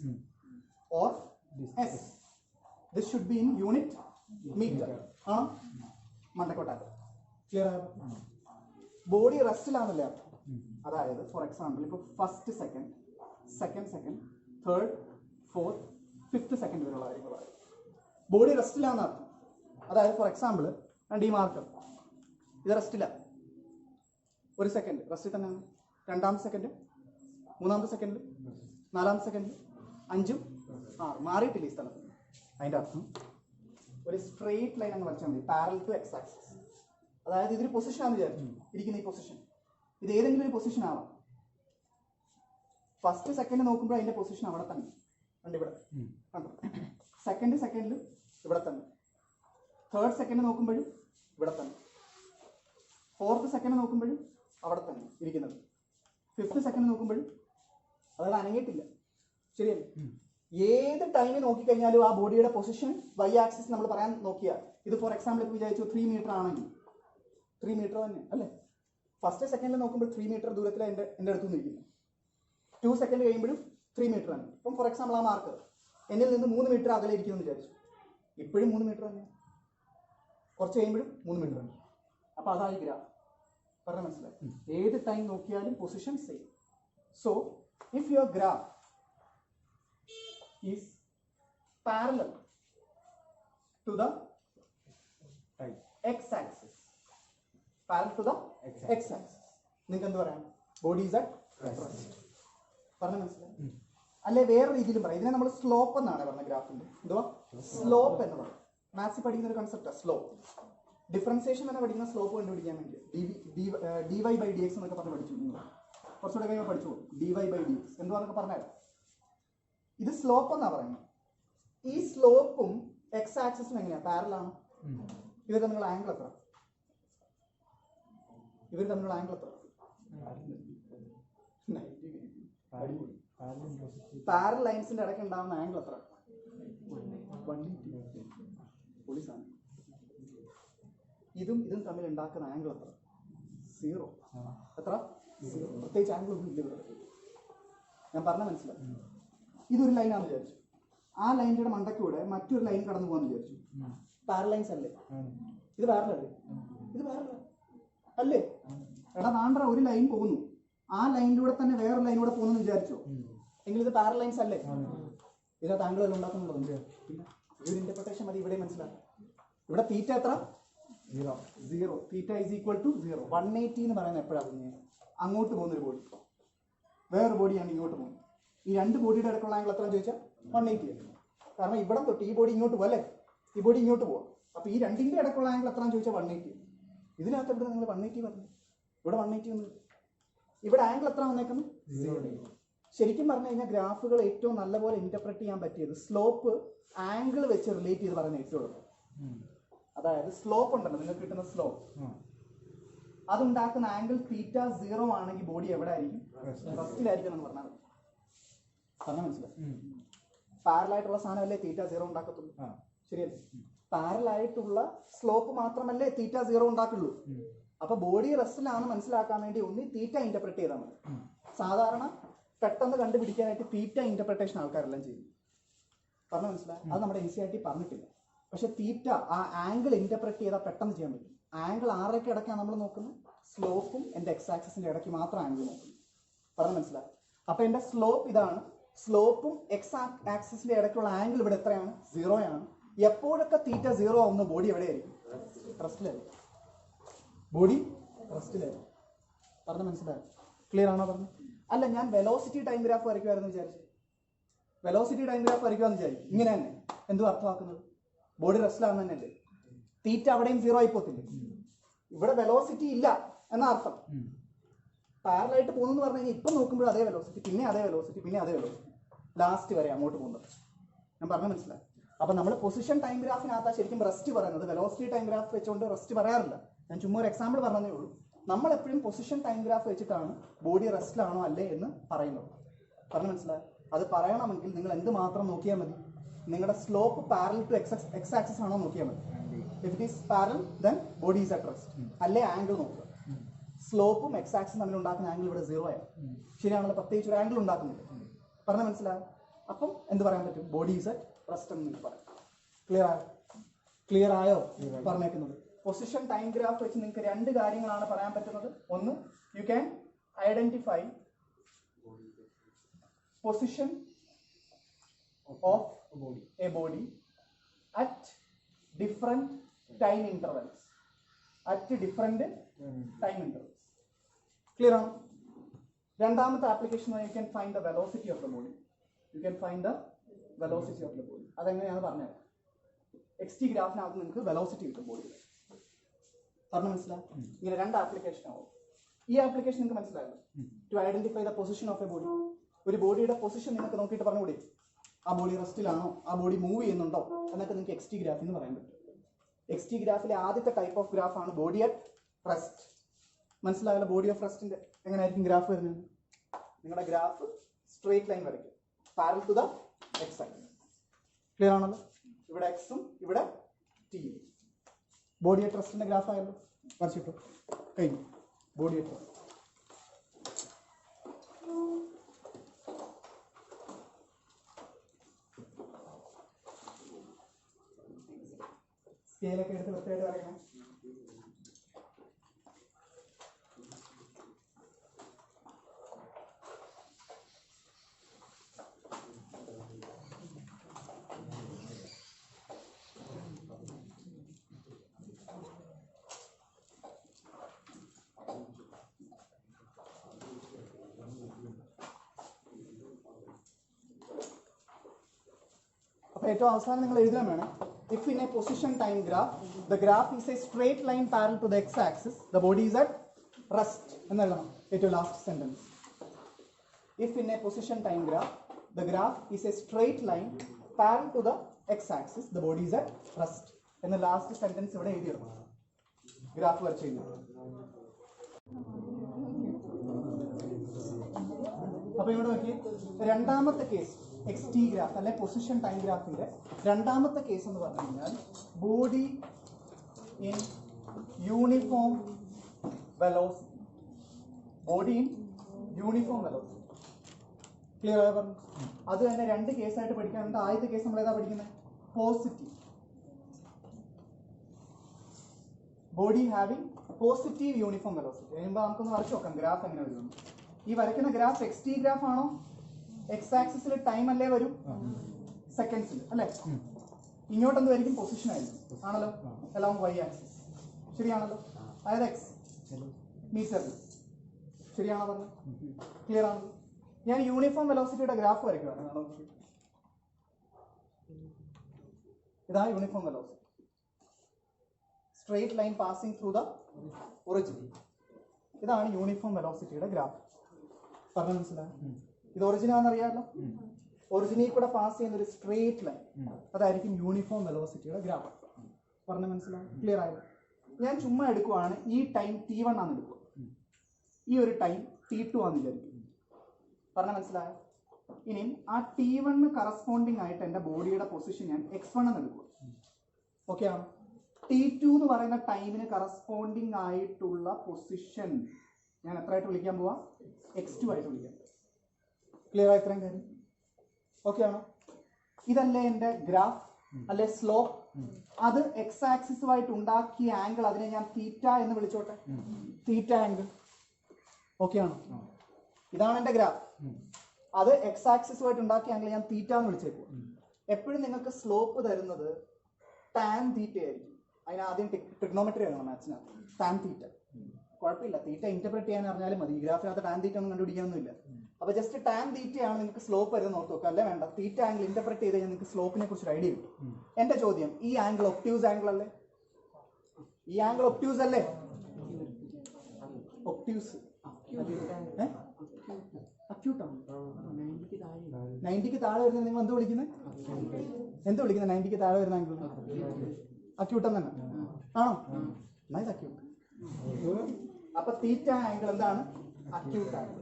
or S. This should be in unit meter. ആണോ? മണ്ടക്കോട്ടാണ്. ക്ലിയർ ആയോ? ബോഡി റെസ്റ്റിലാണല്ലേ? അതായത് ഫോർ എക്സാമ്പിൾ ഇപ്പോൾ first second, second, third, fourth, fifth second വരെയുള്ള കാര്യങ്ങളാണ് ബോഡി റെസ്റ്റിലാണെന്ന് അർത്ഥം. അതായത് ഫോർ എക്സാമ്പിൾ ഈ മാർക്കർ ഇത് റെസ്റ്റില്ല. ഒരു സെക്കൻഡ് റെസ്റ്റിൽ തന്നെയാണ്. 2ാമത്തെ സെക്കൻഡ്, 3ാമത്തെ സെക്കൻഡ്, 4ാമത്തെ സെക്കൻഡ്, 5ഉം 6 മാറിയിട്ടില്ല ഈ സ്ഥലത്ത്. അതിൻ്റെ അർത്ഥം ഒരു സ്ട്രെയിറ്റ് ലൈൻ അങ്ങ് വരച്ചാൽ മതി, പാരലൽ ടു എക്സ് ആക്സിസ്. അതായത് ഇതൊരു പൊസിഷൻ ആണെന്ന് വിചാരിച്ചു, ഇരിക്കുന്ന ഈ പൊസിഷൻ. ഇത് ഏതെങ്കിലും ഒരു പൊസിഷൻ ആവാം. ഫസ്റ്റ് സെക്കൻഡ് നോക്കുമ്പോൾ അതിന്റെ പൊസിഷൻ അവിടെ തന്നെ ഉണ്ട്, ഇവിടെ കണ്ടോ? സെക്കൻഡിലും ഇവിടെ തന്നെ. തേർഡ് സെക്കൻഡ് നോക്കുമ്പോഴും ഇവിടെ തന്നെ. ഫോർത്ത് സെക്കൻഡ് നോക്കുമ്പോഴും അവിടെ തന്നെ ഇരിക്കുന്നത്. ഫിഫ്ത്ത് സെക്കൻഡ് നോക്കുമ്പോഴും അതായത് അനങ്ങിയിട്ടില്ല. ശരിയല്ലേ? ഏത് ടൈമിൽ നോക്കിക്കഴിഞ്ഞാലും ആ ബോഡിയുടെ പൊസിഷൻ വൈ ആക്സിസ് നമ്മൾ പറയാൻ നോക്കിയാൽ, ഇത് ഫോർ എക്സാമ്പിൾ ഇപ്പോൾ വിചാരിച്ചു 3 മീറ്റർ ആണെങ്കിൽ 3 മീറ്റർ തന്നെ അല്ലേ? ഫസ്റ്റ് സെക്കൻഡിൽ നോക്കുമ്പോൾ 3 മീറ്റർ ദൂരത്തിലാണ് എൻ്റെ അടുത്ത് നിൽക്കുന്നത്. 2 സെക്കൻഡ് കഴിയുമ്പോഴും 3 മീറ്റർ ആണ്. ഇപ്പം ഫോർ എക്സാമ്പിൾ ആ മാർക്ക് എന്നിൽ നിന്ന് 3 മീറ്റർ അകലെ ഇരിക്കുമെന്ന് വിചാരിച്ചു. ഇപ്പോഴും 3 മീറ്റർ തന്നെ, കുറച്ച് കഴിയുമ്പോഴും 3 മീറ്റർ ആണ്. അപ്പോൾ അതായി ഗ്രാഫ്. പറഞ്ഞാൽ മനസ്സിലായി? ഏത് ടൈം നോക്കിയാലും position same. So if your graph is parallel to the X axis, parallel to the X axis, നിങ്ങൾക്ക് എന്ത് പറയാം? Body is at rest. പറഞ്ഞ മനസ്സിലായി? അല്ലെ വേറെ രീതിയിലും പറയാം. ഇതിനെ നമ്മൾ സ്ലോപ്പ് എന്നാണ് പറഞ്ഞത് ഗ്രാഫിന്റെ. എന്തുവാ? സ്ലോപ്പ് എന്ന് പറയും. മാത്സിൽ പഠിക്കുന്ന ഒരു കൺസെപ്റ്റാണ് സ്ലോപ്പ്. ഡിഫറൻസിയേഷൻ തന്നെ പഠിക്കുന്ന സ്ലോപ്പ് കണ്ടുപിടിക്കാൻ വേണ്ടി D Y by D X എന്നൊക്കെ പറഞ്ഞ് പഠിച്ചു. കുറച്ചുകൂടെ കഴിയുമ്പോൾ പഠിച്ചു D Y by D X എന്തുവാന്നൊക്കെ പറഞ്ഞാൽ. ഇത് സ്ലോപ്പ് എന്നാ പറയുന്നത്. ഈ സ്ലോപ്പും എക്സ് ആക്സിസും എങ്ങനെയാ? പാരലാണ്. ഇവർ തമ്മിലുള്ള ആംഗിൾ എത്ര? പാരൽ ലൈൻസിന്റെ ഇടയ്ക്ക് ഉണ്ടാവുന്ന ആംഗിൾ എത്ര? 180. ഇതും തമ്മിൽ ഉണ്ടാക്കുന്ന ആംഗിൾ എത്ര? 0. എത്ര? 0. പ്രത്യേകിച്ച് ആംഗിൾ ഒന്നും ഇല്ല. ഞാൻ പറഞ്ഞ മനസ്സിലായി? ഇതൊരു ലൈനാണെന്ന് വിചാരിച്ചു. ആ ലൈനിന്റെ മണ്ടയ്ക്കൂടെ മറ്റൊരു ലൈൻ കടന്നു പോകാന്ന് വിചാരിച്ചു. പാരൽ ലൈൻസ് അല്ലേ? ഇത് പാരലല്ലേ? ഇത് പാരല അല്ലേ? എടാ നാണ്ടറ ഒരു ലൈൻ പോകുന്നു, ആ ലൈനിലൂടെ തന്നെ വേറെ ലൈനിലൂടെ പോകുന്നു വിചാരിച്ചോ? എങ്കിൽ ഇത് പാരൽ ലൈൻസ് അല്ലേ? ഇതിനകത്ത് ആംഗിൾ എല്ലാം ഉണ്ടാക്കുന്നുണ്ടോ? ഇല്ല. ഒരു ഇന്റർപ്രിട്ടേഷൻ മതി ഇവിടെ മനസ്സിലാക്കാം. ഇവിടെ തീറ്റ എത്ര? 0. Theta is equal to 0. 180 എന്ന് പറയുന്നത് എപ്പോഴാണ്? അങ്ങോട്ട് പോകുന്നൊരു ബോഡി, വേറൊരു ബോഡിയാണ് ഇങ്ങോട്ട് പോകുന്നത്. ഈ 2 ബോഡിയുടെ ഇടയ്ക്കുള്ള ആംഗിൾ എത്ര ചോദിച്ചാൽ 180. കാരണം ഇവിടെ തൊട്ട് ഈ ബോഡി ഇങ്ങോട്ട് പോകും അല്ലേ? ഈ ബോഡി ഇങ്ങോട്ട് പോവാം. അപ്പൊ ഈ 2ന്റെ ഇടയ്ക്കുള്ള ആംഗിൾ എത്രയാണെന്ന് ചോദിച്ചാൽ 180. ഇതിനകത്ത് ഇവിടെ നിങ്ങൾ 180 പറഞ്ഞു, ഇവിടെ 180 ഒന്നും. ഇവിടെ ആംഗിൾ എത്ര വന്നേക്കുന്നു? 0. ശരിക്കും പറഞ്ഞു കഴിഞ്ഞാൽ ഗ്രാഫുകൾ ഏറ്റവും നല്ലപോലെ ഇന്റർപ്രറ്റ് ചെയ്യാൻ പറ്റിയത് സ്ലോപ്പ് ആംഗിൾ വെച്ച് റിലേറ്റ് ചെയ്ത് പറയുന്ന ഏറ്റവും എളുപ്പം. അതായത് സ്ലോപ്പ് ഉണ്ടല്ലോ, നിങ്ങൾക്ക് കിട്ടുന്ന സ്ലോപ്പ്, അതുണ്ടാക്കുന്ന ആംഗിൾ തീറ്റ 0 ആണെങ്കിൽ ബോഡി എവിടെ ആയിരിക്കും? റെസ്റ്റിലായിരിക്കും എന്ന് പറഞ്ഞാൽ മനസ്സിലായി. പാരലായിട്ടുള്ള സാധനമല്ലേ തീറ്റ 0 ഉണ്ടാക്കത്തുള്ളൂ, ശരിയല്ലേ? പാരലായിട്ടുള്ള സ്ലോപ്പ് മാത്രമല്ലേ തീറ്റ 0 ഉണ്ടാക്കുള്ളൂ. അപ്പൊ ബോഡി റെസ്റ്റിലാണെന്ന് മനസ്സിലാക്കാൻ വേണ്ടി ഒന്നി തീറ്റ ഇന്റർപ്രറ്റ് ചെയ്താൽ മതി. സാധാരണ പെട്ടെന്ന് കണ്ടുപിടിക്കാനായിട്ട് തീറ്റ ഇന്റർപ്രിട്ടേഷൻ ആൾക്കാരെല്ലാം ചെയ്യും. പറഞ്ഞ മനസ്സിലായി? അത് നമ്മുടെ NCERT പറഞ്ഞിട്ടില്ല. പക്ഷെ തീറ്റ ആ ആംഗിൾ ഇന്റർപ്രറ്റ് ചെയ്താൽ പെട്ടെന്ന് ചെയ്യാൻ പറ്റും. ആംഗിൾ ആറരയ്ക്ക് ഇടയ്ക്കാണ് നമ്മൾ നോക്കുന്നത്, സ്ലോപ്പും എൻ്റെ എക്സ് ആക്സിസിന്റെ ഇടയ്ക്ക് മാത്രം ആംഗിൾ നോക്കുന്നത്. പറഞ്ഞ മനസ്സിലായി? അപ്പൊ എൻ്റെ സ്ലോപ്പ് ഇതാണ്, സ്ലോപ്പും എക്സ് ആക്സിസിന്റെ ഇടയ്ക്കുള്ള ആംഗിൾ ഇവിടെ എത്രയാണ്? 0 ആണ്. എപ്പോഴൊക്കെ തീറ്റ 0 ആവുന്ന ബോഡി എവിടെയായിരിക്കും? റെസ്റ്റിലായിരിക്കും. ബോഡി റെസ്റ്റിലായിരിക്കും. പറഞ്ഞ മനസ്സിലായി? ക്ലിയർ ആണോ പറഞ്ഞു? അല്ല, ഞാൻ വെലോസിറ്റി ടൈം ഗ്രാഫ് വരയ്ക്കുമായിരുന്നു വിചാരിച്ചു. വെലോസിറ്റി ടൈം ഗ്രാഫ് വരയ്ക്കുവാന്ന് വിചാരിക്കും. ഇങ്ങനെ തന്നെ എന്തോ അർത്ഥമാക്കുന്നത്? ബോഡി റെസ്റ്റിലാണെന്ന് തന്നെയല്ലേ? തീറ്റ അവിടെയും 0 ആയി പോത്തില്ലേ? ഇവിടെ വെലോസിറ്റി ഇല്ല എന്ന അർത്ഥം. പാരലായിട്ട് പോകുന്നു പറഞ്ഞു കഴിഞ്ഞാൽ ഇപ്പം നോക്കുമ്പോൾ അതേ വെലോസിറ്റി, പിന്നെ അതേ വെലോസിറ്റി, പിന്നെ അതേ വെലോസിറ്റി, ലാസ്റ്റ് വരെ അങ്ങോട്ട് പോകുന്നത്. ഞാൻ പറഞ്ഞ മനസ്സിലായി? അപ്പൊ നമ്മൾ പൊസിഷൻ ടൈം ഗ്രാഫിനകത്താ ശരിക്കും റെസ്റ്റ് പറയുന്നത്. വെലോസിറ്റി ടൈം ഗ്രാഫ് വെച്ചുകൊണ്ട് റെസ്റ്റ് പറയാറില്ല. ഞാൻ ചുമ്മാ ഒരു എക്സാമ്പിൾ പറഞ്ഞതേ ഉള്ളൂ. നമ്മൾ എപ്പോഴും പൊസിഷൻ ടൈം ഗ്രാഫ് വെച്ചിട്ടാണ് ബോഡി റെസ്റ്റിലാണോ അല്ലേ എന്ന് പറയുന്നത്. പറഞ്ഞ മനസ്സിലായി? അത് പറയണമെങ്കിൽ നിങ്ങൾ എന്ത് മാത്രം നോക്കിയാൽ മതി? നിങ്ങളുടെ slope parallel to X axis ആണോ നോക്കിയാൽ മതി. If it is parallel then body is at rest. അല്ലേ ആംഗിൾ നോക്കുക. സ്ലോപ്പും എക്സ് ആക്സിസും തമ്മിൽ ഉണ്ടാക്കുന്ന ആംഗിൾ ഇവിടെ 0 ആയി. ശരിയാണല്ലോ? പ്രത്യേകിച്ച് ഒരു ആംഗിൾ ഉണ്ടാക്കുന്നില്ല. പറഞ്ഞ മനസ്സിലായി? അപ്പം എന്ത് പറയാൻ പറ്റും? ബോഡി ഈസ് അറ്റ് റെസ്റ്റ് എന്ന് പറയാം. ക്ലിയർ ആയോ പറഞ്ഞേക്കുന്നത്? പൊസിഷൻ ടൈം ഗ്രാഫ് വെച്ച് നിങ്ങൾക്ക് 2 കാര്യങ്ങളാണ് പറയാൻ പറ്റുന്നത്. ഒന്ന്, you can identify position of a body at different time intervals. Clear ആണ്? രണ്ടാമത്തെ application, U can find the velocity of the body. അതെങ്ങനെയാണ് പറഞ്ഞത്? XT ഗ്രാഫിനകത്ത് നിങ്ങൾക്ക് വെലോസിറ്റി കിട്ടും ബോഡിയുടെ. പറഞ്ഞ മനസ്സിലായി? ഇങ്ങനെ 2 ആപ്ലിക്കേഷൻ ആവും. ഈ ആപ്ലിക്കേഷൻ നിങ്ങൾക്ക് മനസ്സിലായല്ലോ. To identify the position of a body. ഒരു ബോഡിയുടെ പൊസിഷൻ നിങ്ങൾക്ക് നോക്കിയിട്ട് പറഞ്ഞുകൂടി, ആ ബോഡി റെസ്റ്റിലാണോ, ആ ബോഡി മൂവ് ചെയ്യുന്നുണ്ടോ എന്നൊക്കെ നിങ്ങൾക്ക് XT ഗ്രാഫ് എന്ന് പറയാൻ പറ്റും. XT ഗ്രാഫിലെ ആദ്യത്തെ ടൈപ്പ് ഓഫ് ഗ്രാഫ് ആണ് ബോഡി അറ്റ് റെസ്റ്റ്. മനസ്സിലായല്ലോ? ബോഡി ഓഫ് റെസ്റ്റിന്റെ എങ്ങനെയായിരിക്കും ഗ്രാഫ് വരുന്നത്? നിങ്ങളുടെ ഗ്രാഫ് സ്ട്രേറ്റ് ലൈൻ വരയ്ക്കും, parallel to the X axis. Clear ആണല്ലോ? ഇവിടെ എക്സും ഇവിടെ ടിയും. ബോഡി അറ്റ് റെസ്റ്റിന്റെ ഗ്രാഫ് ആയല്ലോ. വരച്ചിട്ടു കഴിഞ്ഞു. Body at rest. സ്കെയിലൊക്കെ എടുത്ത് വൃത്തിയായിട്ട് വരയ്ക്കണം. ഏറ്റവും അവസാനം നിങ്ങൾ എഴുതാൻ വേണം, if in a position time graph the graph is a straight line parallel to the x axis, the body is at rest എന്ന് എഴുതണം. ഏറ്റവും last sentence, if in a position time graph the graph is a straight line parallel to the x axis, the body is at rest എന്ന last sentence ഇവിടെ എഴുതിയിടണം. Graph വരച്ച് കഴിഞ്ഞാൽ. അപ്പൊ ഇവിടെ നോക്കി, രണ്ടാമത്തെ കേസ് XT ഗ്രാഫ് അല്ലെ പൊസിഷൻ ടൈം ഗ്രാഫിന്റെ രണ്ടാമത്തെ കേസ് എന്ന് പറഞ്ഞു കഴിഞ്ഞാൽ body in uniform velocity. Body in uniform velocity. Clear ആയി പറഞ്ഞു? അത് തന്നെ 2 കേസായിട്ട് പഠിക്കാനുണ്ട്. ആദ്യത്തെ കേസ് നമ്മൾ ഏതാ പഠിക്കുന്നത്? Positive. Body having positive uniform velocity. കഴിയുമ്പോൾ നമുക്കൊന്ന് വരച്ച് നോക്കാം ഗ്രാഫ് എങ്ങനെ വരുന്നു. ഈ വരയ്ക്കുന്ന ഗ്രാഫ് XT ഗ്രാഫ് ആണോ? എക്സ് ആക്സിസിൽ ടൈം അല്ലേ വരും, സെക്കൻഡ്സിൽ അല്ലേ? ഇങ്ങോട്ടെന്തായിരിക്കും? പൊസിഷൻ ആയിരിക്കും. ആണല്ലോ? എല്ലാം Y ആക്സിസ്. ശരിയാണല്ലോ? അതായത് എക്സ് മീറ്ററിൽ. ശരിയാണോ പറഞ്ഞത്? ക്ലിയർ ആണല്ലോ? ഞാൻ യൂണിഫോം വെലോസിറ്റിയുടെ ഗ്രാഫ് വരയ്ക്കുകയാണ്. ഇതാ uniform velocity. Straight line passing through the origin. ഇതാണ് യൂണിഫോം വെലോസിറ്റിയുടെ ഗ്രാഫ്. പറഞ്ഞു മനസ്സിലായോ? ഇത് ഒറിജിനാന്ന് അറിയാമല്ലോ. ഒറിജിനിൽ കൂടെ പാസ് ചെയ്യുന്ന ഒരു സ്ട്രേറ്റ് ലൈൻ, അതായിരിക്കും യൂണിഫോം വെലോസിറ്റിയുടെ ഗ്രാഫ്. പറഞ്ഞു മനസ്സിലായോ? ക്ലിയർ ആയത്? ഞാൻ ചുമ്മാ എടുക്കുവാണ്, ഈ ടൈം T1 ആണെന്ന് എടുക്കുക, ഈ ഒരു ടൈം T2 ആണെന്ന് വിചാരിക്കും. പറഞ്ഞ മനസ്സിലായോ? ഇനിയും ആ T1 കറസ്പോണ്ടിങ് ആയിട്ട് എൻ്റെ ബോഡിയുടെ പൊസിഷൻ ഞാൻ x1 എന്ന് എടുക്കുക. ഓക്കെ ആണോ? T2 എന്ന് പറയുന്ന ടൈമിന് കറസ്പോണ്ടിങ് ആയിട്ടുള്ള പൊസിഷൻ ഞാൻ എത്ര ആയിട്ട് വിളിക്കാൻ പോവാ? x2 ആയിട്ട് വിളിക്കാം. ക്ലിയർ ആയി ഇത്രയും കാര്യം? ഓക്കെ ആണോ? ഇതല്ലേ എൻ്റെ ഗ്രാഫ് അല്ലെ സ്ലോപ്പ്? അത് എക്സ് ആക്സിസുമായിട്ട് ഉണ്ടാക്കിയ ആംഗിൾ, അതിനെ ഞാൻ തീറ്റ എന്ന് വിളിച്ചോട്ടെ, തീറ്റ ആംഗിൾ. ഓക്കെ ആണോ? ഇതാണ് എൻ്റെ ഗ്രാഫ്. അത് എക്സ് ആക്സിസുമായിട്ട് ഉണ്ടാക്കിയ ആംഗിൾ ഞാൻ തീറ്റ എന്ന് വിളിച്ചേക്കും. എപ്പോഴും നിങ്ങൾക്ക് സ്ലോപ്പ് തരുന്നത് ടാൻ തീറ്റ ആയിരിക്കും. അതിന് ആദ്യം ട്രിഗ്നോമെട്രി അറിയണം മാത്സിനകത്ത്. ടാൻ തീറ്റ കുഴപ്പമില്ല, തീറ്റ ഇന്റർപ്രറ്റ് ചെയ്യാൻ അറിഞ്ഞാലും മതി. ഈ ഗ്രാഫിനകത്ത് ടാൻ തീറ്റ ഒന്നും കണ്ടുപിടിക്കാനൊന്നുമില്ല. അപ്പൊ ജസ്റ്റ് ടാൻ തീറ്റയാണ് നിങ്ങൾക്ക് സ്ലോപ്പ് വരുന്നത് ഓർത്ത് നോക്കുക. അല്ലേ വേണ്ട, തീറ്റ ആംഗിൾ ഇന്റർപ്രറ്റ് ചെയ്ത് കഴിഞ്ഞാൽ നിങ്ങൾക്ക് സ്ലോപ്പിനെ കുറിച്ച് ഐഡിയ കിട്ടും. എന്റെ ചോദ്യം, ഈ ആംഗിൾ ഒപ്റ്റ്യൂസ് ആംഗിൾ അല്ലേ? ഈ ആംഗിൾ ഒപ്റ്റ്യൂസ് അല്ലേ? ഒപ്റ്റ്യൂസ് അക്യൂട്ടാണ്. 90ക്ക് താഴെ വരുന്ന നിങ്ങൾ എന്ത് വിളിക്കുന്നത്? എന്ത് വിളിക്കുന്നത്? 90ക്ക് താഴെ വരുന്ന ആംഗിൾ അക്യൂട്ടം തന്നെ ആണോ? Nice, acute. അപ്പൊ തീറ്റ ആംഗിൾ എന്താണ്? Acute angle.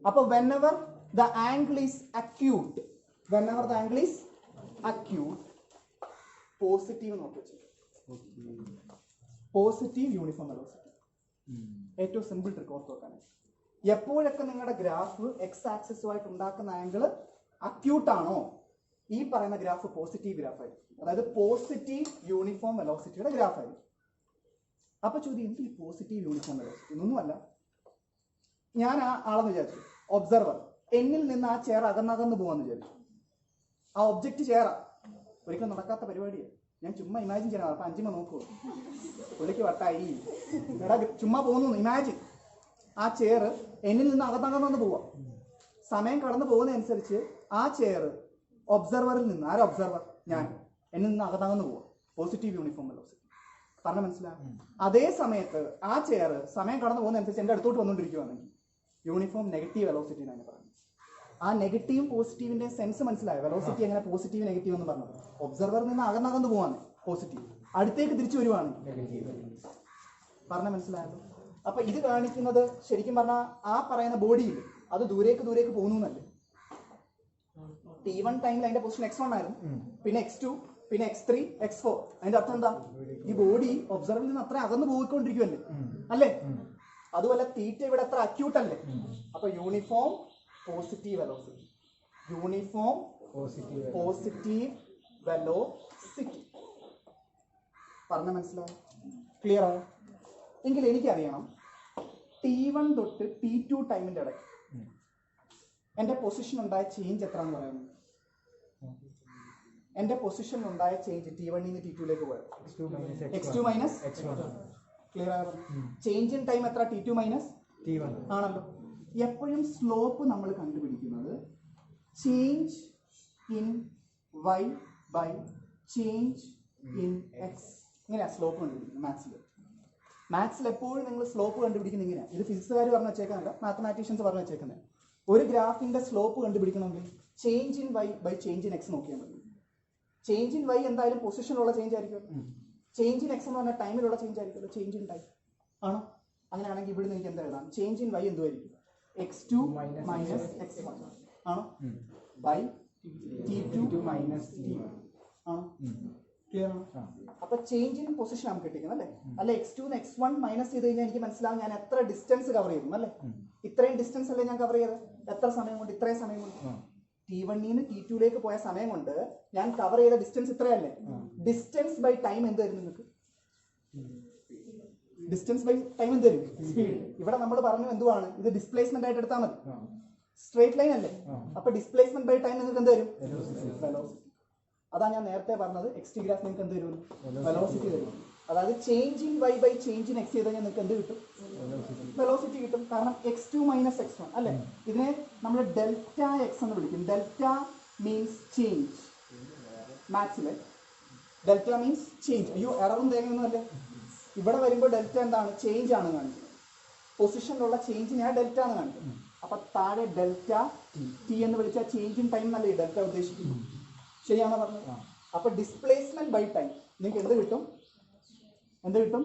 അപ്പൊ whenever the angle is acute, positive നോക്കി വെച്ചു. Positive uniform velocity. ഏറ്റവും സിമ്പിൾ ട്രിക്ക് ഓർത്ത് വെക്കാൻ. എപ്പോഴൊക്കെ നിങ്ങളുടെ ഗ്രാഫ് എക്സ് ആക്സിസുമായിട്ട് ഉണ്ടാക്കുന്ന ആംഗിൾ അക്യൂട്ട് ആണോ, ഈ പറയുന്ന ഗ്രാഫ് പോസിറ്റീവ് ഗ്രാഫ് ആയിരിക്കും. അതായത് പോസിറ്റീവ് യൂണിഫോം വെലോസിറ്റിയുടെ ഗ്രാഫ് ആയിരിക്കും. അപ്പൊ ചോദ്യം, എന്ത് ഈ പോസിറ്റീവ് യൂണിഫോം വെലോസിറ്റി? ഒന്നുമല്ല, ഞാൻ ആ ആളെന്ന് വിചാരിച്ചു, ഒബ്സർവർ. എന്നിൽ നിന്ന് ആ ചെയർ അകന്നകന്ന് പോവാന്ന് വിചാരിച്ചു. ആ ഒബ്ജക്റ്റ് ചെയറാ. ഒരിക്കലും നടക്കാത്ത പരിപാടിയാണ്. ഞാൻ ചുമ്മാ ഇമാജിൻ ചെയ്യണം. അപ്പൊ 5 നോക്കൂ, പുള്ളിക്ക് വട്ടായി. എടാ ചുമ്മാ പോകുന്നു, ഇമാജിൻ. ആ ചെയർ എന്നിൽ നിന്ന് അകന്നകന്ന് പോവാ. സമയം കടന്നു പോകുന്നതനുസരിച്ച് ആ ചെയർ ഒബ്സർവറിൽ നിന്ന്, ആരാ ഒബ്സർവർ? ഞാൻ. എന്നിൽ നിന്ന് അകന്നകന്ന് പോവാ. Positive uniform velocity. പറഞ്ഞ മനസ്സിലാവും? അതേ സമയത്ത് ആ ചെയർ സമയം കടന്നു പോകുന്നതനുസരിച്ച് എൻ്റെ അടുത്തോട്ട് വന്നുകൊണ്ടിരിക്കുകയാണെങ്കിൽ യൂണിഫോം നെഗറ്റീവ് വെലോസിറ്റി എന്നാണ് പറയുന്നത്. ആ നെഗറ്റീവ് പോസിറ്റീവിന്റെ സെൻസ് മനസ്സിലായോ? വെലോസിറ്റി എങ്ങനെ പോസിറ്റീവ് നെഗറ്റീവ് എന്ന് പറഞ്ഞത്? ഒബ്സർവറിൽ നിന്ന് അകന്നകന്ന് പോവാണ് പോസിറ്റീവ്, അടുത്തേക്ക് തിരിച്ചു വരുവാണ് നെഗറ്റീവ്. പറഞ്ഞ മനസ്സിലായല്ലോ? അപ്പൊ ഇത് കാണിക്കുന്നത് ശരിക്കും പറഞ്ഞാൽ ആ പറയുന്ന ബോഡിയിൽ അത് ദൂരേക്ക് പോകുന്നു എന്നല്ലേ. T1 ടൈമിൽ അതിന്റെ പൊസിഷൻ x1 ആയിരുന്നു, പിന്നെ x2, പിന്നെ x3, x4. അതിന്റെ അർത്ഥം എന്താ? ഈ ബോഡി ഒബ്സർവറിൽ നിന്ന് അത്ര അകന്നു പോയിക്കൊണ്ടിരിക്കുമല്ലേ, അല്ലേ? അതുപോലെ തീറ്റ ഇവിടെ അത്ര അക്യൂട്ട് അല്ലേ. അപ്പൊ uniform positive velocity, uniform positive velocity. പറഞ്ഞ മനസ്സിലാവും? ക്ലിയർ ആയോ? എങ്കിൽ എനിക്കറിയണം T1 തൊട്ട് T2 ടൈമിന്റെ ഇടയ്ക്ക് എന്റെ പൊസിഷൻ ഉണ്ടായ ചേഞ്ച് എത്രയാണെന്ന് പറയാമോ? എന്റെ പൊസിഷനിൽ ഉണ്ടായ ചേഞ്ച് T1 നിന്ന് T2ലേക്ക് പോയത് x2 മൈനസ് ക്ലിയർ ആയോ? ചേഞ്ച് ഇൻ ടൈം എത്ര? T2 മൈനസ് T1 ആണല്ലോ. എപ്പോഴും സ്ലോപ്പ് നമ്മൾ കണ്ടുപിടിക്കുന്നത് change in y by change in x. ഇങ്ങനെയാ സ്ലോപ്പ് കണ്ടുപിടിക്കുന്നത് മാത്സിൽ എപ്പോഴും നിങ്ങൾ സ്ലോപ്പ് കണ്ടുപിടിക്കുന്നത് ഇങ്ങനെയാണ്. ഇത് ഫിസിക്സുകാർ പറഞ്ഞു വെച്ചേക്കാനല്ല, മാത്തമാറ്റീഷ്യൻസ് പറഞ്ഞു വെച്ചേക്കുന്നത്. ഒരു ഗ്രാഫിന്റെ സ്ലോപ്പ് കണ്ടുപിടിക്കണമെങ്കിൽ change in y by change in x നോക്കിയാൽ മതി. ചേഞ്ച് ഇൻ y എന്തായാലും പൊസിഷനിലുള്ള ചേഞ്ച് ആയിരിക്കുമല്ലോ. ചേഞ്ച് ഇൻ x എന്ന് പറഞ്ഞാൽ ടൈമിലുള്ള ചേഞ്ച് ആയിരിക്കുമല്ലോ. ചേഞ്ച് ഇൻ ടൈം ആണോ? അങ്ങനെയാണെങ്കിൽ ഇവിടെ എനിക്ക് എന്താ എഴുതാം? ചേഞ്ച് ഇൻ y എന്തുമായിരിക്കും? x2 മൈനസ് x1 ആണോ? ബൈ t2 മൈനസ് t1 ആണോ? ക്ലിയർ ആണോ? അപ്പൊ ചേഞ്ച് ഇൻ പൊസിഷൻ നമുക്ക് കിട്ടിക്കുന്നത് അല്ലേ? അല്ല, x2 x1 മൈനസ് ചെയ്ത് കഴിഞ്ഞാൽ എനിക്ക് മനസ്സിലാവും ഞാൻ എത്ര ഡിസ്റ്റൻസ് കവർ ചെയ്തു അല്ലേ? ഇത്രയും ഡിസ്റ്റൻസ് അല്ലേ ഞാൻ കവർ ചെയ്തത്? എത്ര സമയം കൊണ്ട്? ഇത്രയും സമയം കൊണ്ട്. T1 നിന്ന് T2ലേക്ക് പോയ സമയം കൊണ്ട് ഞാൻ കവർ ചെയ്ത ഡിസ്റ്റൻസ് ഇത്രയല്ലേ? ഡിസ്റ്റൻസ് ബൈ ടൈം എന്ത് തരും നിങ്ങൾക്ക്? ഡിസ്റ്റൻസ് ബൈ ടൈം എന്ത് തരും? സ്പീഡ്. ഇവിടെ നമ്മൾ പറഞ്ഞു എന്തുവാണ് ഇത്? ഡിസ്പ്ലേസ്മെന്റ് ആയിട്ട് എടുത്താൽ മതി. സ്ട്രേറ്റ് ലൈൻ അല്ലേ? അപ്പൊ ഡിസ്പ്ലേസ്മെന്റ് ബൈ ടൈം നിങ്ങൾക്ക് എന്ത് തരും? വെലോസിറ്റി. അതാ ഞാൻ നേരത്തെ പറഞ്ഞത്, എക്സ് ടി ഗ്രാഫ് നിങ്ങൾക്ക് എന്ത് തരും? വെലോസിറ്റി തരും. അതായത് change in y by change in x ചെയ്ത് കഴിഞ്ഞാൽ നിങ്ങൾക്ക് എന്ത് കിട്ടും? വെലോസിറ്റി കിട്ടും. കാരണം x2 മൈനസ് x1 അല്ലേ? ഇതിനെ നമ്മൾ ഡെൽറ്റ x എന്ന് വിളിക്കും. Delta means change. മാത്സിലെ ഡെൽറ്റ മീൻസ് ചേഞ്ച്. അയ്യോ, എററും തേങ്ങയൊന്നും അല്ലേ? ഇവിടെ വരുമ്പോൾ ഡെൽറ്റ എന്താണ്? ചേഞ്ച് ആണ് കാണിക്കുന്നത്. പൊസിഷനിലുള്ള ചേഞ്ചിനെ ഡെൽറ്റ ആണ് കാണിക്കുന്നത്. അപ്പൊ താഴെ ഡെൽറ്റ ടി എന്ന് വിളിച്ചാൽ ചേഞ്ച് ഇൻ ടൈം എന്നല്ലേ ഡെൽറ്റ ഉദ്ദേശിക്കുന്നു. ശരിയാണോ പറഞ്ഞത്? അപ്പൊ ഡിസ്പ്ലേസ്മെന്റ് ബൈ ടൈം നിങ്ങൾക്ക് എന്ത് കിട്ടും? എന്ത് കിട്ടും?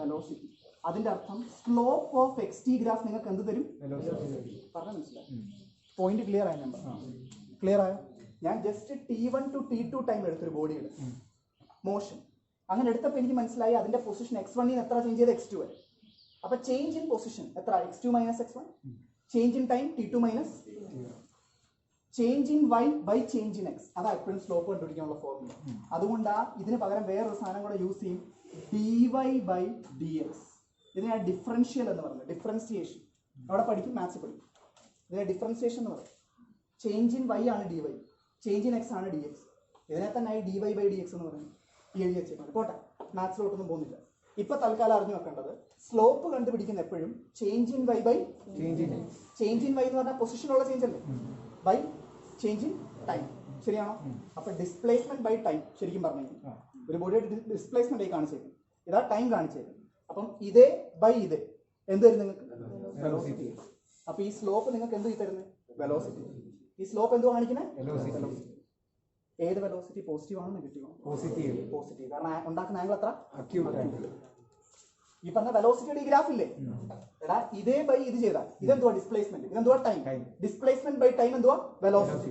വെലോസിറ്റി. അതിന്റെ അർത്ഥം slope of X T graph നിങ്ങൾക്ക് എന്ത് തരും? പറഞ്ഞാൽ മനസ്സിലായി? പോയിന്റ് ക്ലിയർ ആയ നമ്പർ ക്ലിയർ ആയോ? ഞാൻ just T1 to T2 time എടുത്തൊരു ബോഡിയുടെ മോഷൻ അങ്ങനെ എടുത്തപ്പോൾ എനിക്ക് മനസ്സിലായി അതിന്റെ പൊസിഷൻ x1 ൽ എത്ര ചേഞ്ച് ചെയ്ത് x2 വരെ. അപ്പൊ ചേഞ്ച് ഇൻ പൊസിഷൻ എത്ര? x2 minus x1. Change in time T2 minus change in y by change in x. അതാ എപ്പോഴും സ്ലോപ്പ് കണ്ടുപിടിക്കാനുള്ള ഫോർമുല. അതുകൊണ്ടാ ഇതിന് പകരം വേറൊരു സാധനം കൂടെ യൂസ് ചെയ്യും, dy ബൈ dx. ഇതിനെ ഡിഫറൻഷ്യൽ എന്ന് പറയുന്നത്, ഡിഫറൻസിയേഷൻ. അവിടെ പഠിക്കും, മാത്സ് പഠിക്കും. ഇതിനെ ഡിഫറൻസിയേഷൻ എന്ന് പറയും. ചേഞ്ച് ഇൻ y ആണ് dy, ചേഞ്ച് ഇൻ x ആണ് dx. ഇതിനെ തന്നെ dy ബൈ dx എന്ന് പറയുന്നത് എഴുതി വെച്ചിട്ടുണ്ട്. പോട്ടെ, മാത്സിലോട്ടൊന്നും പോകുന്നില്ല. ഇപ്പൊ തൽക്കാലം അറിഞ്ഞു വെക്കേണ്ടത്, സ്ലോപ്പ് കണ്ടുപിടിക്കുന്ന എപ്പോഴും change in y by change in y എന്ന് പറഞ്ഞാൽ പൊസിഷനുള്ള ചേഞ്ച് അല്ലേ, ബൈ ചേഞ്ച് ഇൻ ടൈം. ശരിയാണോ? അപ്പൊ ഡിസ്പ്ലേസ്മെന്റ് ബൈ ടൈം ശരിക്കും പറഞ്ഞു ഒരു ബോഡിയുടെ ഡിസ്പ്ലേസ്മെന്റ് ആയി കാണിച്ചേക്കും. ഇതാ ടൈം കാണിച്ചേക്കും. അപ്പം ഇതേ ബൈ ഇതേ എന്ത് തരും നിങ്ങൾക്ക്? വെലോസിറ്റി. അപ്പൊ ഈ സ്ലോപ്പ് നിങ്ങൾക്ക് എന്ത് തരുന്നത്? വെലോസിറ്റി. ഈ സ്ലോപ്പ് എന്ത് കാണിക്കുന്നത്? വെലോസിറ്റി. ഏത് വെലോസിറ്റി? പോസിറ്റീവ് ആണോ നെഗറ്റീവ് ആണോ? പോസിറ്റീവ്. പോസിറ്റീവ്. കാരണം ഉണ്ടാക്കുന്ന ആംഗിൾ എത്ര? അക്യൂട്ട്. ഈ പറഞ്ഞ വെലോസിറ്റിയുടെ ഈ ഗ്രാഫ് ഇല്ലേ, എടാ ഇതേ ബൈ ഇത് ചെയ്താൽ ഇതെന്തുവാ? ഡിസ്പ്ലേസ്മെന്റ്. ഇതെന്തുവാ? ടൈം. ഡിസ്പ്ലേസ്മെന്റ് ബൈ ടൈം എന്തുവാ? വെലോസിറ്റി.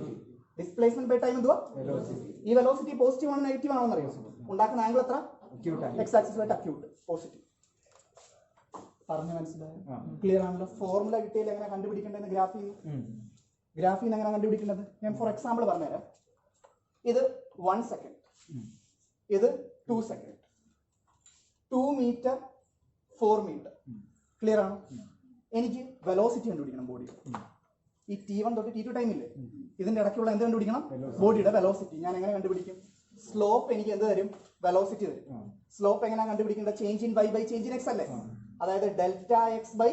ഡിസ്പ്ലേസ്മെന്റ് ബൈ ടൈം എന്തുവാ? വെലോസിറ്റി. ഈ വെലോസിറ്റി പോസിറ്റീവ് ആണോ നെഗറ്റീവ് ആണോ എന്നറിയാം? ഉണ്ടാക്കുന്ന ആംഗിൾ എത്ര? എക്സ് ആക്സിസുമായിട്ട് അക്യൂട്ട്. പോസിറ്റീവ്. പറഞ്ഞു മനസ്സിലായോ? ക്ലിയർ ആണല്ലോ? ഫോർമുല കിട്ടിയാൽ എങ്ങനെ കണ്ടുപിടിക്കേണ്ടത്? ഗ്രാഫിൽ നിന്ന് എങ്ങനെ കണ്ടുപിടിക്കേണ്ടത്? ഞാൻ ഫോർ എക്സാമ്പിൾ പറഞ്ഞുതരാം. ഇത് 1 സെക്കൻഡ്, ഇത് 2 സെക്കൻഡ്, 2 മീറ്റർ, 4 മീറ്റർ. ക്ലിയർ ആണോ? എനിക്ക് വെലോസിറ്റി കണ്ടുപിടിക്കണം ബോഡിയുടെ. ഈ T1 തൊട്ട് T2 ടൈം ഇല്ലേ, ഇതിന്റെ ഇടയ്ക്കുള്ള എന്ത് കണ്ടുപിടിക്കണം? ബോഡിയുടെ വെലോസിറ്റി. ഞാൻ എങ്ങനെ കണ്ടുപിടിക്കും? സ്ലോപ്പ് എനിക്ക് എന്ത് തരും? വെലോസിറ്റി തരും. സ്ലോപ്പ് എങ്ങനെ കണ്ടുപിടിക്കേണ്ടത്? Change in y by change in x അല്ലേ? അതായത് delta X by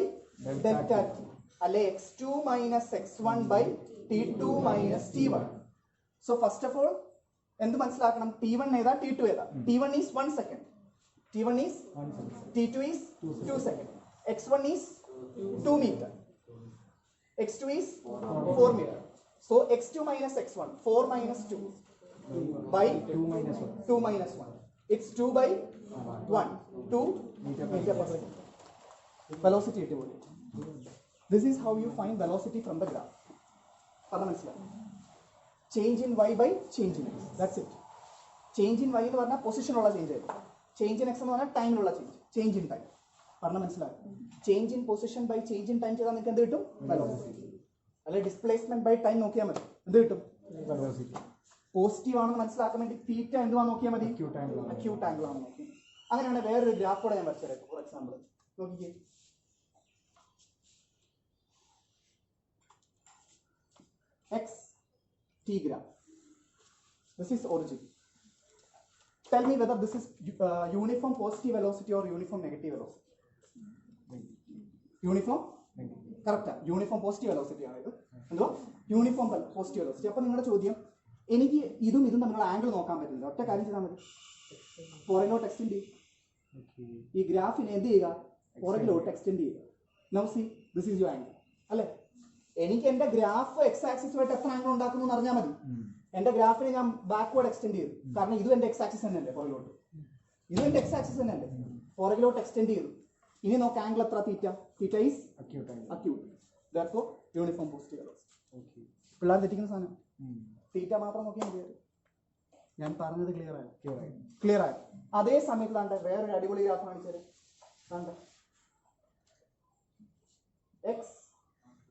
delta T അല്ലെ x2 minus x1 by T2 minus T1. So first of all എന്ത് മനസ്സിലാക്കണം? T1 ഏതാ, T2 ഏതാ? T1 is 1 second, T1 is T2 is 2 second, x1 is 2 metre, x2 is 4 metre. So x2 minus x1, 4 minus 2 by 2 minus 1. It's 2 by 1. 2 meter per second. Velocity it will. This is how you find velocity from the graph. Change in y by change in x. That's it. Change in y എന്ന് പറഞ്ഞാൽ പൊസിഷനുള്ള change ആയിരുന്നു. Change in X എന്ന് പറഞ്ഞാൽ ടൈമിലുള്ള change. Change in time പറഞ്ഞാൽ മനസ്സിലാക്കും. Change in position by change in time ചെയ്താൽ നിങ്ങൾക്ക് എന്ത് കിട്ടും? വെലോസിറ്റി. അല്ലെ ഡിസ്പ്ലേസ്മെന്റ് ബൈ ടൈം നോക്കിയാൽ മതി, എന്ത് കിട്ടും? വെലോസിറ്റി. പോസിറ്റീവ് ആണെന്ന് മനസ്സിലാക്കാൻ വേണ്ടി തീറ്റ എന്തുവാ നോക്കിയാൽ മതി? അക്യൂട്ട് ആംഗിൾ ആണ് നോക്കി. അങ്ങനെയാണ് വേറൊരു ഗ്രാഫ് കൂടെ ഞാൻ വരച്ചേരാം. ഫോർ എക്സാമ്പിൾ നോക്കിക്കേ. X T graph. This is origin. Tell me whether this is uniform positive velocity or uniform negative velocity. Uniform? Correct. Uniform positive velocity ആണ് ഇത്. എന്തുവാ? Uniform positive velocity. അപ്പൊ നിങ്ങളുടെ ചോദ്യം, എനിക്ക് ഇതും തമ്മിലുള്ള ആംഗിൾ നോക്കാൻ പറ്റില്ല. ഒറ്റ കാര്യം ചെയ്താൽ മതി, പുറകിലോട്ട് എക്സ്റ്റെൻഡ് ചെയ്യും. ഈ ഗ്രാഫിനെ എന്ത് ചെയ്യുക? പുറകിലോട്ട് എക്സ്റ്റെൻഡ് ചെയ്യുക. Now see this is your angle അല്ലേ? എനിക്ക് എന്റെ ഗ്രാഫ് എക്സ് ആക്സിസുമായിട്ട് എത്ര ആംഗിൾ ഉണ്ടാക്കുന്നു എന്ന് അറിഞ്ഞാൽ മതി. എന്റെ ഗ്രാഫിനെ ഞാൻ ബാക്ക്വേർഡ് എക്സ്റ്റെൻഡ് ചെയ്തു, കാരണം ഇതും എന്റെ എക്സ് ആക്സിസ് തന്നെയല്ലേ പുറകിലോട്ട്. ഇതും എന്റെ എക്സ് ആക്സിസ് തന്നെയല്ലേ, പുറകിലോട്ട് എക്സ്റ്റെൻഡ് ചെയ്തു. ഇനി നോക്കാം ആംഗിൾ എത്ര? Theta. Theta is acute. Therefore uniform positive velocity. പിള്ളേർ തെറ്റിക്കുന്ന സാധനം തീറ്റ മാത്രം നോക്കിയാൽ മതി. ഞാൻ പറഞ്ഞത് ക്ലിയർ ആയോ? ക്ലിയർ ആയോ? അതേ സമയത്ത് താണ്ടെ വേറൊരു അടിപൊളി ഗ്രാഫ് കാണിച്ചത്. താണ്ടെ എക്സ്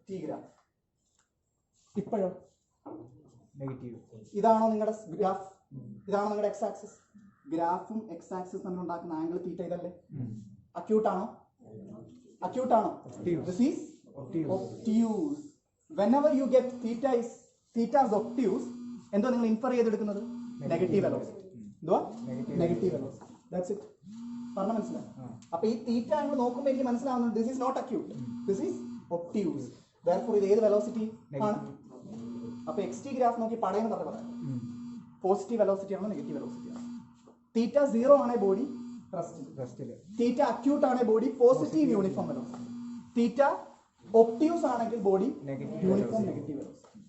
ടി ഗ്രാഫ്. ഇപ്പോഴോ നെഗറ്റീവ്. ഇതാണോ നിങ്ങളുടെ ഗ്രാഫ്? ഇതാണോ നിങ്ങളുടെ എക്സ് ആക്സിസ്? ഗ്രാഫും എക്സ് ആക്സിസ് തമ്മിൽ ഉണ്ടാക്കുന്ന ആംഗിൾ തീറ്റ ഇതല്ലേ? അക്യൂട്ട് ആണോ? അക്യൂട്ട് ആണോ? This is obtuse. whenever you get theta is obtuse, എന്തോ നിങ്ങൾ ഇൻഫർ ചെയ്തെടുക്കുന്നത് നെഗറ്റീവ് വെലോസിറ്റി. എന്തുവാ? Negative velocity. That's it. പറഞ്ഞ മനസ്സിലായി? അപ്പൊ ഈ തീറ്റ ആംഗിൾ നോക്കുമ്പോൾ എനിക്ക് മനസ്സിലാവുന്നത് this is not acute, this is obtuse. therefore ഇത് ഏത് വെലോസിറ്റി ആണ്? അപ്പൊ എക്സ് ടി ഗ്രാഫ് നോക്കി പടയെന്ന് പറയാം, പോസിറ്റീവ് വെലോസിറ്റി ആണോ നെഗറ്റീവ് വെലോസിറ്റി ആണോ? തീറ്റ 0 ആണെങ്കിൽ ബോഡി റെസ്റ്റിൽ. തീറ്റ അക്യൂട്ട് ആണ് ബോഡി പോസിറ്റീവ് യൂണിഫോം വെലോസിറ്റി. തീറ്റ ഒപ്റ്റ്യൂസ് ആണെങ്കിൽ ബോഡി യൂണിഫോം നെഗറ്റീവ് വെലോസിറ്റി.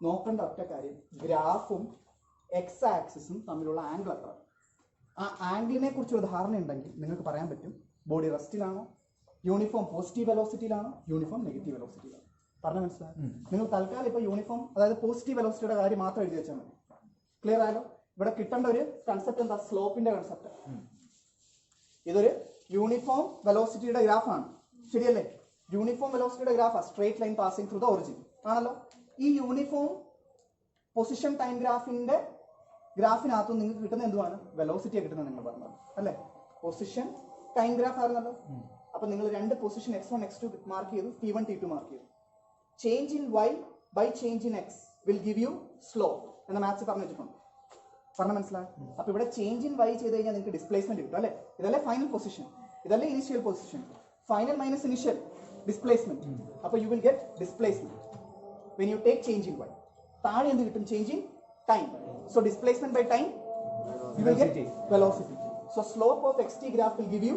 നോക്കേണ്ട ഒറ്റ കാര്യം, ഗ്രാഫും എക്സ് ആക്സിസും തമ്മിലുള്ള ആംഗിൾ എത്ര. ആ ആംഗിളിനെ കുറിച്ച് ഒരു ധാരണ ഉണ്ടെങ്കിൽ നിങ്ങൾക്ക് പറയാൻ പറ്റും ബോഡി റെസ്റ്റിലാണോ, യൂണിഫോം പോസിറ്റീവ് വെലോസിറ്റിയിലാണോ, യൂണിഫോം നെഗറ്റീവ് വെലോസിറ്റിയിലാണോ. പറഞ്ഞ മനസ്സിലായി? നിങ്ങൾ തൽക്കാലം ഇപ്പോൾ യൂണിഫോം അതായത് പോസിറ്റീവ് വെലോസിറ്റിയുടെ കാര്യം മാത്രം എഴുതി വെച്ചാൽ മതി. ക്ലിയർ ആയാലോ? ഇവിടെ കിട്ടേണ്ട ഒരു കൺസെപ്റ്റ് എന്താ? സ്ലോപ്പിന്റെ കൺസെപ്റ്റ്. ഇതൊരു യൂണിഫോം വെലോസിറ്റിയുടെ ഗ്രാഫാണ്, ശരിയല്ലേ? യൂണിഫോം വെലോസിറ്റിയുടെ ഗ്രാഫാണ്, straight line passing through the origin ആണല്ലോ. ഈ യൂണിഫോം പൊസിഷൻ ടൈം ഗ്രാഫിനകത്ത് നിങ്ങൾക്ക് കിട്ടുന്ന എന്തുവാണ്? വെലോസിറ്റിയാണ് കിട്ടുന്നത്. നിങ്ങൾ പറഞ്ഞത് അല്ലേ? പൊസിഷൻ ടൈം ഗ്രാഫ് ആയിരുന്നല്ലോ. അപ്പൊ നിങ്ങൾ രണ്ട് പൊസിഷൻ x1 x2 മാർക്ക് ചെയ്തു, t1 t2 മാർക്ക് ചെയ്തു. Change in y by change in x will give you slope എന്ന മാത്സ് പറഞ്ഞു വെച്ചിട്ടുണ്ട്. പറഞ്ഞ മനസ്സിലായി? അപ്പൊ ഇവിടെ ചേഞ്ച് ഇൻ y ചെയ്ത് കഴിഞ്ഞാൽ നിങ്ങൾക്ക് ഡിസ്പ്ലേസ്മെന്റ് കിട്ടും അല്ലേ? ഇതല്ലേ ഫൈനൽ പൊസിഷൻ, ഇതല്ലേ initial position. Final minus initial displacement. അപ്പൊ you will get displacement when you take change in y. താഴെ എന്ത് കിട്ടും? Change in time. So displacement by time you will get velocity. So slope of xt graph will give you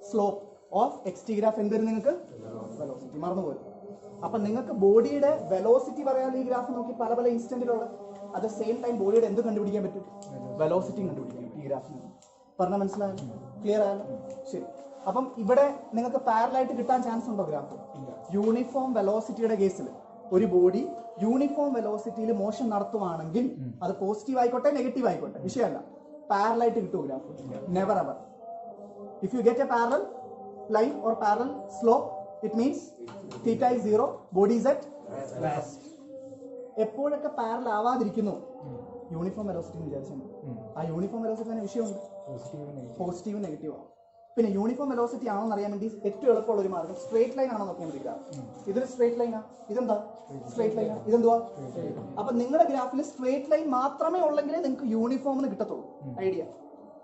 slope of xt graph എന്ത് വരും നിങ്ങൾക്ക്? Velocity. മറന്നുപോയി. അപ്പൊ നിങ്ങൾക്ക് ബോഡിയുടെ വെലോസിറ്റി പറയാനുള്ള ഈ ഗ്രാഫ് നോക്കി പല പല ഇൻസ്റ്റന്റിലുള്ള അറ്റ് ദ സെയിം ടൈം ബോഡിയുടെ എന്ത് കണ്ടുപിടിക്കാൻ പറ്റും? വെലോസിറ്റി കണ്ടുപിടിക്കാൻ പറ്റും ഈ ഗ്രാഫിന്. പറഞ്ഞാൽ മനസ്സിലായോ? ക്ലിയർ ആയാലോ? ശരി. അപ്പം ഇവിടെ നിങ്ങൾക്ക് പാരലായിട്ട് കിട്ടാൻ ചാൻസ് ഉണ്ടോ ഗ്രാഫ്? യൂണിഫോം വെലോസിറ്റിയുടെ കേസിൽ ഒരു ബോഡി യൂണിഫോം വെലോസിറ്റിയിൽ മോഷൻ നടത്തുവാണെങ്കിൽ അത് പോസിറ്റീവ് ആയിക്കോട്ടെ നെഗറ്റീവ് ആയിക്കോട്ടെ വിഷയമല്ല, പാരലായിട്ട് കിട്ടും graph. Never ever. If you get A parallel line or parallel slope it means theta is 0, body is at rest. എപ്പോഴൊക്കെ പാരലൽ ആവാതിരിക്കുന്നു യൂണിഫോം വെലോസിറ്റി എന്ന് വിചാരിച്ചാൽ ആ യൂണിഫോം വെലോസിറ്റി തന്നെ വിഷയമുണ്ട്, പോസിറ്റീവ് നെഗറ്റീവ് ആണ്. പിന്നെ യൂണിഫോം വെലോസിറ്റി ആണോ എന്ന് അറിയാൻ വേണ്ടി ഏറ്റവും എളുപ്പമുള്ള ഒരു മാർഗം സ്ട്രേറ്റ് ലൈൻ ആണോ നോക്കിയാൽ മതി. ഗ്രാഫ് ഇതൊരു സ്ട്രേറ്റ് ലൈനാ, ഇതെന്താ സ്ട്രേറ്റ് ലൈനാ, ഇതെന്തുവാ? അപ്പൊ നിങ്ങളുടെ ഗ്രാഫിൽ സ്ട്രേറ്റ് ലൈൻ മാത്രമേ ഉള്ളെങ്കിലേ നിങ്ങൾക്ക് യൂണിഫോം എന്ന് കിട്ടത്തുള്ളൂ. ഐഡിയ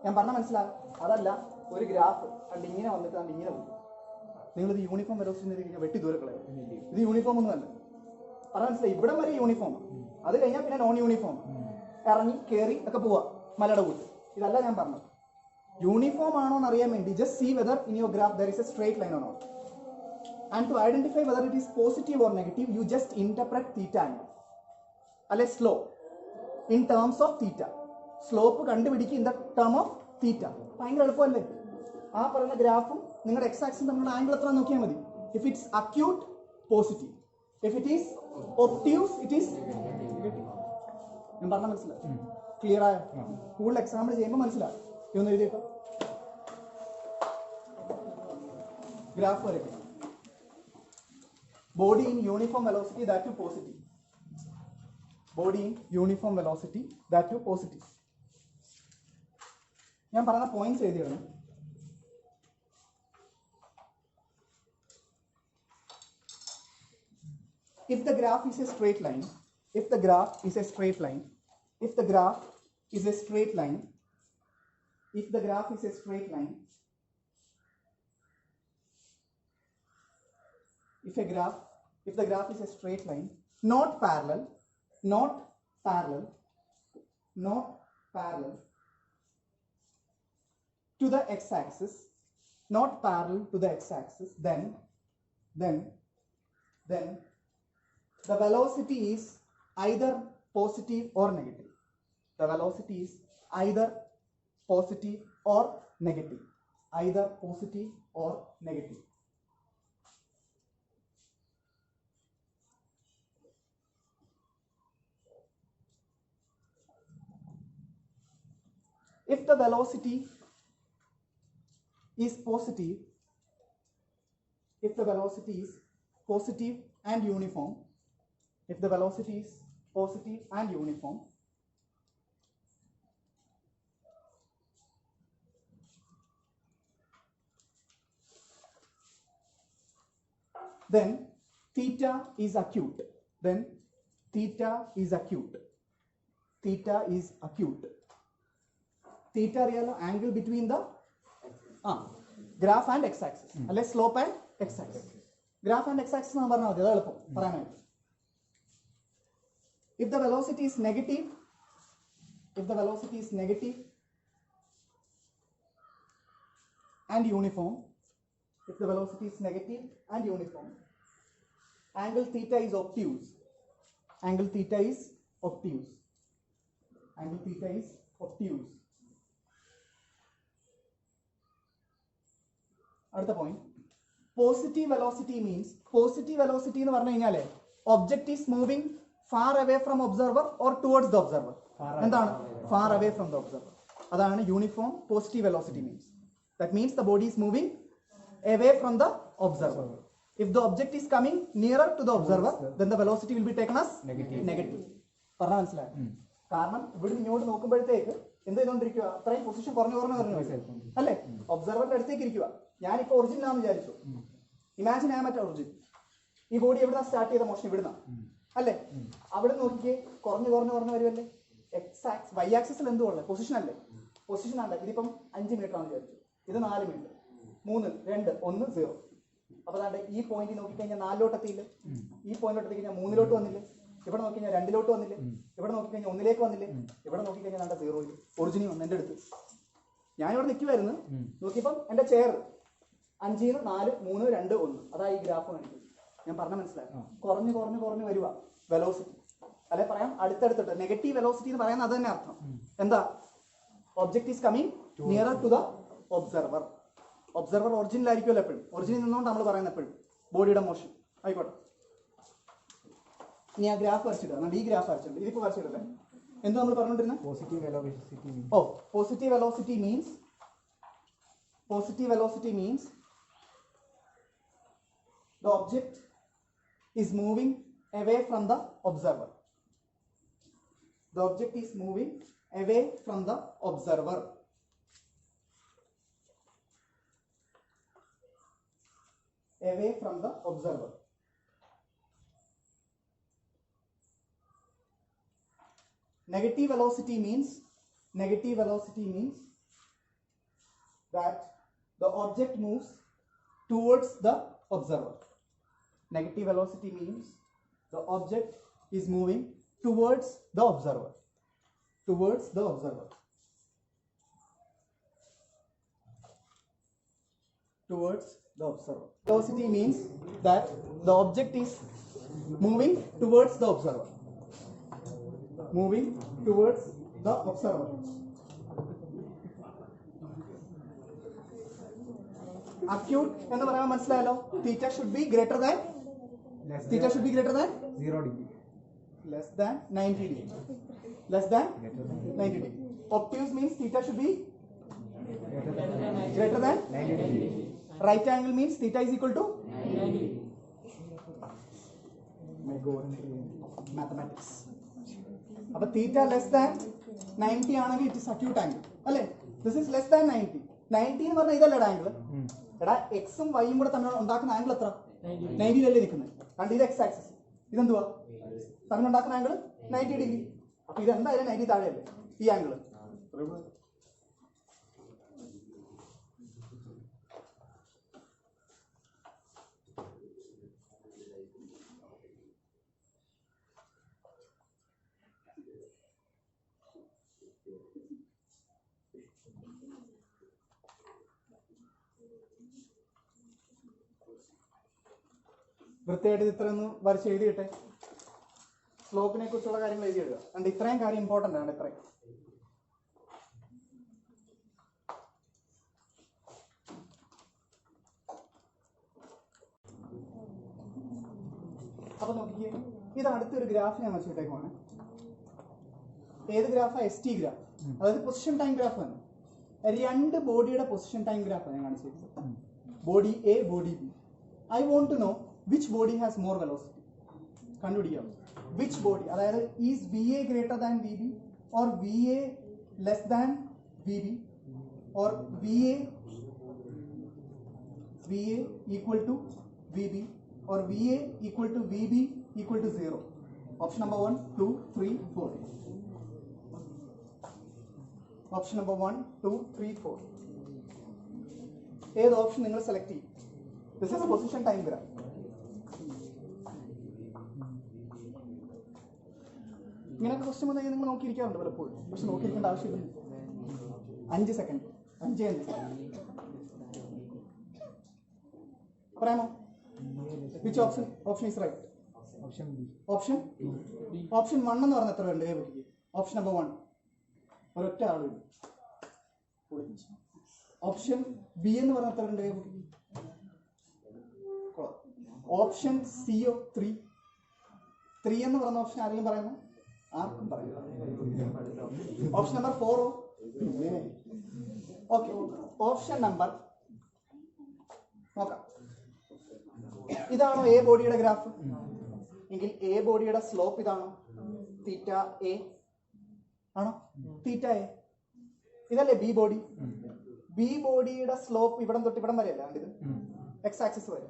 ഞാൻ പറഞ്ഞ മനസ്സിലാകും. അതല്ല ഒരു ഗ്രാഫ് കണ്ട് ഇങ്ങനെ വന്നിട്ട് കണ്ട് ഇങ്ങനെ പോകും, നിങ്ങളിത് യൂണിഫോം വെലോസിറ്റി വെട്ടി ദൂരെ കളയും. ഇത് യൂണിഫോം ഒന്നും അല്ല. പറഞ്ഞ മനസ്സിലായി? ഇവിടം വരെ യൂണിഫോം, അത് കഴിഞ്ഞാൽ പിന്നെ നോൺ യൂണിഫോം, ഇറങ്ങി കയറി ഒക്കെ പോവാ മലയുടെ കൂട്ട്. ഇതല്ല ഞാൻ പറഞ്ഞത്. യൂണിഫോം ആണോ എന്ന് അറിയാൻ വേണ്ടി just see whether in your graph there is a straight line or not. And to identify whether it is positive or negative you just interpret theta angle അല്ലെ slope in terms of theta. Slope കണ്ടുപിടിക്കുക in the term of theta. ഭയങ്കര എളുപ്പമല്ലേ? ആ പറയുന്ന ഗ്രാഫും നിങ്ങളുടെ X ആക്സിസും തമ്മിലുള്ള angle എത്ര നോക്കിയാൽ മതി. If it's acute positive, if it is obtuse it is negative. ഞാൻ പറഞ്ഞ മനസ്സിലായി? ക്ലിയർ ആയോ? കൂടുതൽ എക്സാമ്പിൾ ചെയ്യുമ്പോൾ മനസ്സിലാവും. ഇതൊന്ന് എഴുതിയിട്ടോ. ഗ്രാഫ് വരയ്ക്കും. Body in uniform velocity that too positive. Body in uniform velocity that too positive. ഞാൻ പറയുന്ന പോയിന്റ്സ് എഴുതിയാണ്. If the graph is a straight line, if the graph is a straight line, if the graph is a straight line, if the graph is a straight line, if the graph is a straight line, not parallel to the x-axis, not parallel to the x-axis, then the velocity is either positive or negative. The velocity is either positive or negative. Either positive or negative. If the velocity is positive, if the velocity is positive and uniform, if the velocity is positive and uniform, then theta is acute. Then theta is acute. Theta is acute. Theta real angle between the graph and x-axis. Let's slope and x-axis. Graph and x-axis na parna madi adalappo parayanayittu. If the velocity is negative, and uniform, if the velocity is negative and uniform, angle theta is obtuse. Angle theta is obtuse. Angle theta is obtuse. അടുത്ത point, positive velocity means, positive velocity എന്ന് പറഞ്ഞു കഴിഞ്ഞാൽ object is moving far away from observer or towards the observer. എന്താണ് far away from the observer? അതാണ് uniform positive velocity means. That means the body is moving away from the observer. If the object is coming nearer to the observer, then the velocity will be taken as negative. പറഞ്ഞാൽ മനസ്സിലായോ? കാരണം ഇവിടെ ഇങ്ങോട്ട് നോക്കുമ്പോഴത്തേക്ക് എന്ത് ചെയ്തോണ്ടിരിക്കുക, അത്രയും position കുറഞ്ഞു അല്ലേ? ഒബ്സർവറിന്റെ അടുത്തേക്ക് ഇരിക്കുക. ഞാനിപ്പോ ഒറിജിനൽ ആണെന്ന് വിചാരിച്ചു. ഇമാജിൻ ചെയ്യാൻ പറ്റാ ഒറിജിൻ. ഈ ബോഡി എവിടുന്ന സ്റ്റാർട്ട് ചെയ്ത മോഷൻ? ഇവിടുന്ന അല്ലേ? അവിടെ നോക്കിയേ കുറഞ്ഞു വരുമല്ലേ? എക്സ് ആക്സ് വൈ ആക്സിസിൽ എന്തുള്ള പൊസിഷൻ അല്ലേ? പൊസിഷൻ ആണ്. ഇതിപ്പം 5 മീറ്റർ ആണെന്ന് വിചാരിച്ചു, ഇത് 4 മീറ്റർ, 3, 2, 1, 0. അപ്പൊ അതാണ്ട് ഈ പോയിന്റ് നോക്കിക്കഴിഞ്ഞാൽ 4ലോട്ട് എത്തിയില്ലേ? ഈ പോയിന്റിലോട്ട് എത്തിക്കഴിഞ്ഞാൽ 3ലോട്ട് വന്നില്ലേ? ഇവിടെ നോക്കിക്കഴിഞ്ഞാൽ 2ലോട്ട് വന്നില്ലേ? ഇവിടെ നോക്കിക്കഴിഞ്ഞാൽ 1ലേക്ക് വന്നില്ലേ? ഇവിടെ നോക്കിക്കഴിഞ്ഞാൽ നമ്മുടെ 0 ഒറിജിനി വന്നു എൻ്റെ അടുത്ത്. ഞാൻ ഇവിടെ നിൽക്കുമായിരുന്നു, നോക്കിയപ്പം എൻ്റെ ചെയർ 5, 4, 3, 2, 1. അതാ ഈ ഗ്രാഫ് കാണിക്കുന്നത്. ഞാൻ പറഞ്ഞ മനസ്സിലായി. കുറഞ്ഞു വരുക വെലോസിറ്റി. അല്ലെ പറയാം അടുത്തടുത്തിട്ട് നെഗറ്റീവ് വെലോസിറ്റി എന്ന് പറയുന്നത് അത് തന്നെ അർത്ഥം. എന്താ? Object is coming nearer to the observer. Observer ഒറിജിനിലായിരിക്കുമല്ലോ എപ്പോഴും. ഒറിജിനിൽ നിന്നുകൊണ്ട് നമ്മൾ പറയുന്നത് എപ്പോഴും ബോഡിയുടെ മോഷൻ ആയിക്കോട്ടെ. ഇനി ആ ഗ്രാഫ് വരച്ചിടുക. ഈ ഗ്രാഫ് വരച്ചിട്ടുണ്ട്, ഇതിപ്പോ വരച്ചിടല്ലേ? എന്താ നമ്മൾ പറഞ്ഞോണ്ടിരുന്നത്? Positive velocity means the object is moving away from the observer. The object is moving away from the observer. Away from the observer. Negative velocity means that the object moves towards the observer. Negative velocity means the object is moving towards the observer. Towards the observer. Towards the observer. Velocity means that the object is moving towards the observer. Moving towards the observer. Acute എന്ന് പറയാൻ മനസ്സിലായല്ലോ. Theta should be greater than 0 degree. Less than 90 degree. Less than 90 degree. Obtuse means theta should be greater than 90 degree. Right angle means theta is equal to 90 degree. My God, mathematics. അപ്പോൾ theta less than 90 ആണെങ്കിൽ it is acute angle അല്ലേ? This is less than 90. 90 എന്ന് പറഞ്ഞാൽ ഇതല്ലേ angle? എടാ എക്സും വൈയും കൂടെ തമ്മിൽ ഉണ്ടാക്കുന്ന ആംഗിൾ എത്ര? 90 അല്ലേ നിൽക്കുന്നത്? കാരണം ഇത് എക്സ് ആക്സിസ്, ഇതെന്തുവാ തമ്മിൽ ഉണ്ടാക്കുന്ന ആംഗിൾ 90 ഡിഗ്രി. അപ്പൊ ഇത് എന്തായാലും 90 താഴെയല്ലേ ഈ ആംഗിൾ? വൃത്തിയായിട്ട് ഇത്ര ഒന്ന് വരച്ച് എഴുതിയിട്ടെ. സ്ലോപ്പിനെ കുറിച്ചുള്ള കാര്യങ്ങൾ എഴുതിയിടുക. അതുകൊണ്ട് ഇത്രയും കാര്യം ഇമ്പോർട്ടൻ്റ് ആണ്. ഇത്രയും അപ്പൊ നോക്കിക്കേ, ഇത് അടുത്തൊരു ഗ്രാഫ് ഞാൻ വരച്ചിട്ടേക്കുവാണ്. ഏത് ഗ്രാഫാ? ST ഗ്രാഫ്, അതായത് പൊസിഷൻ ടൈം ഗ്രാഫ് ആണ്. 2 ബോഡിയുടെ പൊസിഷൻ ടൈം ഗ്രാഫാണ് ഞാൻ കാണിച്ചിരിക്കുന്നത്. Body A, body B. I want to know which body has more velocity. കണ്ടുപിടിക്കാം. which body, അതായത് is VA greater than VB or VA less than VB or VA equal to VB or VA equal to VB equal to 0. Option number 1, 2, 3, 4. Option number 1, 2, 3, 4. ഏത് option നിങ്ങൾ select ചെയ്യും? This is position time graph. ഇങ്ങനെയൊക്കെ question വന്നു കഴിഞ്ഞാൽ നിങ്ങൾ നോക്കിയിരിക്കാറുണ്ട് പലപ്പോഴും, പക്ഷെ നോക്കിയിരിക്കേണ്ട ആവശ്യമില്ല. 5 സെക്കൻഡ് 5 പറയാമോ? Which option is right? Option 1 എന്ന് പറഞ്ഞ എത്ര ഉണ്ട്? ഓപ്ഷൻ നമ്പർ 1 ഒരൊറ്റ ആളുണ്ട്. ഓപ്ഷൻ ബി എന്ന് പറഞ്ഞ എത്ര ഉണ്ട്? ഓപ്ഷൻ CO 3 എന്ന് പറഞ്ഞ ഓപ്ഷൻ ആരെങ്കിലും പറയുന്നു? ആർക്കും പറയാം. Option number 4 okay. Option number നോക്കാം. ഇതാണോ എ ബോഡിയുടെ ഗ്രാഫ്? എങ്കിൽ എ ബോഡിയുടെ സ്ലോപ്പ് ഇതാണോ? തീറ്റ എ ആണോ? തീറ്റ എ. ഇതല്ലേ ബി ബോഡി? ബി ബോഡിയുടെ സ്ലോപ്പ് ഇവിടം തൊട്ട് ഇവിടം വരെ അല്ല, ഇത് എക്സ് ആക്സിസ് വരെ.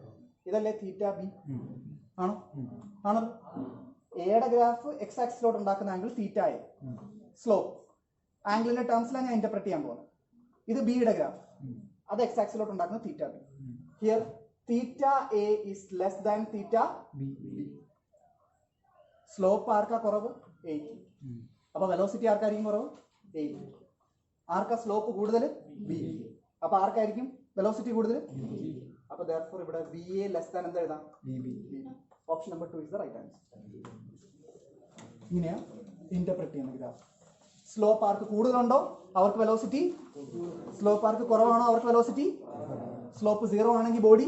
ഇതല്ലേ തീറ്റ ബി? ആണോ? ആണല്ലോ. എയുടെ ഗ്രാഫ് എക്സ് ആക്സിലോട്ട് ഉണ്ടാക്കുന്ന ആംഗിൾ തീറ്റ എ. സ്ലോപ്പ് ആംഗിളിന്റെ ടേംസിലാണ് ഞാൻ ഇന്റർപ്രറ്റ് ചെയ്യാൻ പോകുന്നത്. ഇത് ബിയുടെ ഗ്രാഫ്, അത് എക്സ് ആക്സിലോട്ട് ഉണ്ടാക്കുന്ന theta B. Here theta A is less than theta B. Slope ആർക്കാ കുറവ്? എ. അപ്പൊ വെലോസിറ്റി ആർക്കായിരിക്കും കുറവ്? എ. ആർക്കാ സ്ലോപ്പ് കൂടുതൽ? ബി. അപ്പൊ ആർക്കായിരിക്കും വെലോസിറ്റി കൂടുതൽ? അപ്പൊ therefore ഇവിടെ ബി എ ലെസ് ദാൻ എന്താ എഴുതാം? Option number 2 is the right answer. ഇങ്ങനെയാ ഇന്റർപ്രറ്റ് ചെയ്യുന്ന ഗ്രാഫ്. സ്ലോപ്പ് ആർക്ക് കൂടുതലുണ്ടോ അവർക്ക് വെലോസിറ്റി, സ്ലോപ്പ് ആർക്ക് കുറവാണോ അവർക്ക് വെലോസിറ്റി. സ്ലോപ്പ് 0 ആണെങ്കിൽ ബോഡി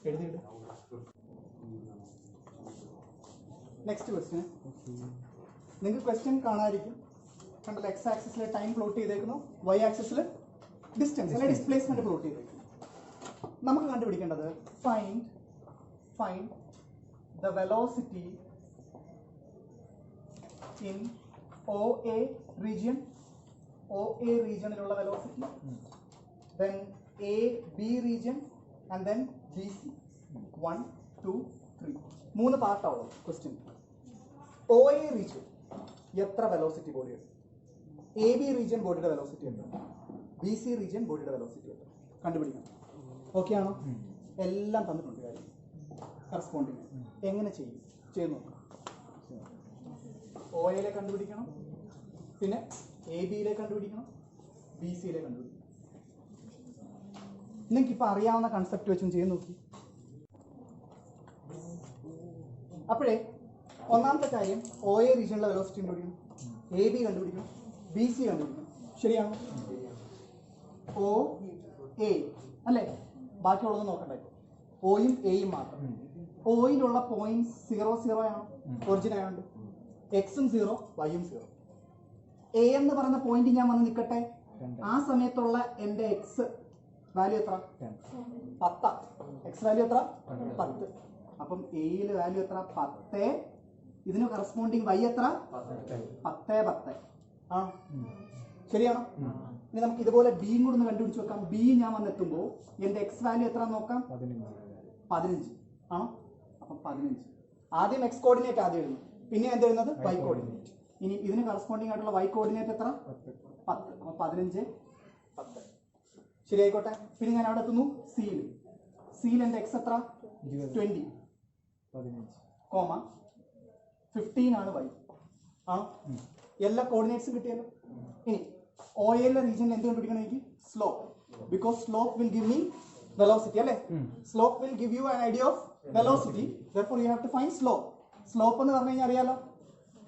എഴുതിയിടും. Next question. നിങ്ങൾക്ക് ക്വസ്റ്റ്യൻ കാണാതിരിക്കും, കണ്ടല്ലോ. എക്സ് ആക്സിസിലെ ടൈം പ്ലോട്ട് ചെയ്തേക്കുന്നു, വൈ ആക്സിസിൽ ഡിസ്റ്റൻസ് അല്ലെ ഡിസ്പ്ലേസ്മെന്റ് പ്ലോട്ട് ചെയ്തേക്കുന്നു. നമുക്ക് കണ്ടുപിടിക്കേണ്ടത് find the velocity in OA region, OA regionിലുള്ള velocity, then AB region and then BC. 1, 2, 3 മൂന്ന് പാർട്ടാവും ക്വസ്റ്റ്യൻ. OA region എത്ര വെലോസിറ്റി ബോഡിയുണ്ട്? AB region ബോഡിയുടെ വെലോസിറ്റി ഉണ്ട്, BC region ബോഡിയുടെ വെലോസിറ്റി ഉണ്ട്. കണ്ടുപിടിക്കണം. ഓക്കെ ആണോ? എല്ലാം തന്നിട്ടുണ്ട് കാര്യം. കറസ്പോണ്ടിങ് എങ്ങനെ ചെയ്ത് നോക്കാം. OAയിലെ കണ്ടുപിടിക്കണം, പിന്നെ ABയിലെ കണ്ടുപിടിക്കണം, BCയിലെ കണ്ടുപിടിക്കണം. നിങ്ങൾക്ക് ഇപ്പൊ അറിയാവുന്ന കൺസെപ്റ്റ് വെച്ചും ചെയ്ത് നോക്കി. അപ്പോഴേ ഒന്നാമത്തെ കാര്യം OA റീജിയനിലെ വെലോസിറ്റി കണ്ടുപിടിക്കണം, AB കണ്ടുപിടിക്കണം, BC കണ്ടുപിടിക്കണം. ശരിയാണോ? OA അല്ലേ? ബാക്കിയുള്ളത് നോക്കണ്ടേ? Oയും Aയും മാത്രം. Oയിലുള്ള പോയിന്റ് 0, 0 ആണോ? ഒറിജിൻ ആയതുകൊണ്ട് എക്സും 0, വൈയും 0. A എന്ന് പറയുന്ന പോയിന്റ് ഞാൻ വന്ന് നിൽക്കട്ടെ. ആ സമയത്തുള്ള എന്റെ എക്സ് വാല്യൂ എത്ര? 10. എക്സ് വാല്യൂ എത്ര? 10. അപ്പം എയില് വാല്യൂ എത്ര? 10. ഇതിന് കറസ്പോണ്ടിങ് വൈ എത്ര? 10 ആണോ? ശരിയാണോ? ഇനി നമുക്ക് ഇതുപോലെ ബിയും കൂടെ ഒന്ന് കണ്ടുപിടിച്ച് വെക്കാം. ബി ഞാൻ വന്നെത്തുമ്പോൾ എന്റെ എക്സ് വാല്യൂ എത്ര നോക്കാം? 15 ആണോ? അപ്പം 15. ആദ്യം എക്സ് കോർഡിനേറ്റ് ആദ്യം എഴുതുന്നു, പിന്നെ എന്താ എഴുതുന്നത്? Y coordinate. ഇനി ഇതിന് കറസ്പോണ്ടിങ് ആയിട്ടുള്ള വൈ കോർഡിനേറ്റ് എത്ര? 10. അപ്പൊ 15, 10. ശരിയായിക്കോട്ടെ. പിന്നെ ഞാൻ അവിടെ എത്തുന്നു സിയിൽ എന്റെ എക്സ് എത്ര? 20, 15 ആണ് വൈ ആണോ? എല്ലാ കോർഡിനേറ്റ്സും കിട്ടിയല്ലോ. ഇനി OAയിലെ റീജിയനിൽ എന്ത് കണ്ടുപിടിക്കണം എനിക്ക്? Slope. Because slope will give me velocity അല്ലേ? Slope will give you an idea of velocity. therefore you have to find slope. Slope എന്ന് പറഞ്ഞു കഴിഞ്ഞാൽ അറിയാലോ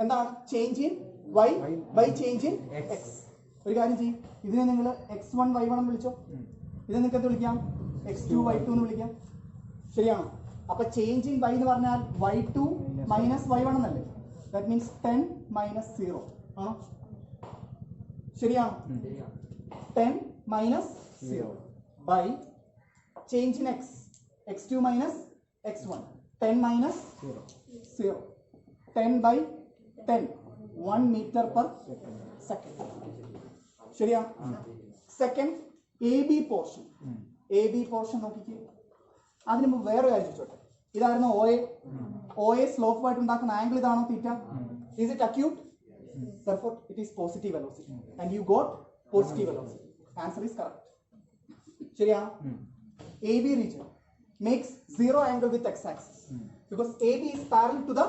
എന്താണ്? Change in y by change in x. ഒരു കാര്യം ചെയ്യും, ഇതിനെ നിങ്ങൾ x1 y1 എന്ന് വിളിച്ചോ, ഇതിനെ നിങ്ങൾക്ക് എന്ത് വിളിക്കാം? x2 y2 എന്ന് വിളിക്കാം. ശരിയാണോ? അപ്പൊ ചേഞ്ച് ഇൻ y എന്ന് പറഞ്ഞാൽ y2 മൈനസ് y1 എന്നല്ലേ? ദാറ്റ് മീൻസ് 10 മൈനസ് 0 ആണോ? ശരിയാണോ? 10 minus 0 by change in x, x2 minus x1, 10 minus 0, 10 by 10, 1 meter per second. ശരിയാണ്? സെക്കൻഡ് AB പോർഷൻ നോക്കിക്കേ. അതിന് മുമ്പ് വേറെ കാര്യം ചോദിച്ചോട്ടെ. ഇതായിരുന്നു OA സ്ലോപ്പുമായിട്ട് ഉണ്ടാക്കുന്ന ആംഗിൾ ഇതാണോ തീറ്റ? Is it acute? Therefore it is positive velocity and you got positive velocity. Answer is correct. ശരിയാണ്? AB region makes 0 angle with x axis because AB is parallel to the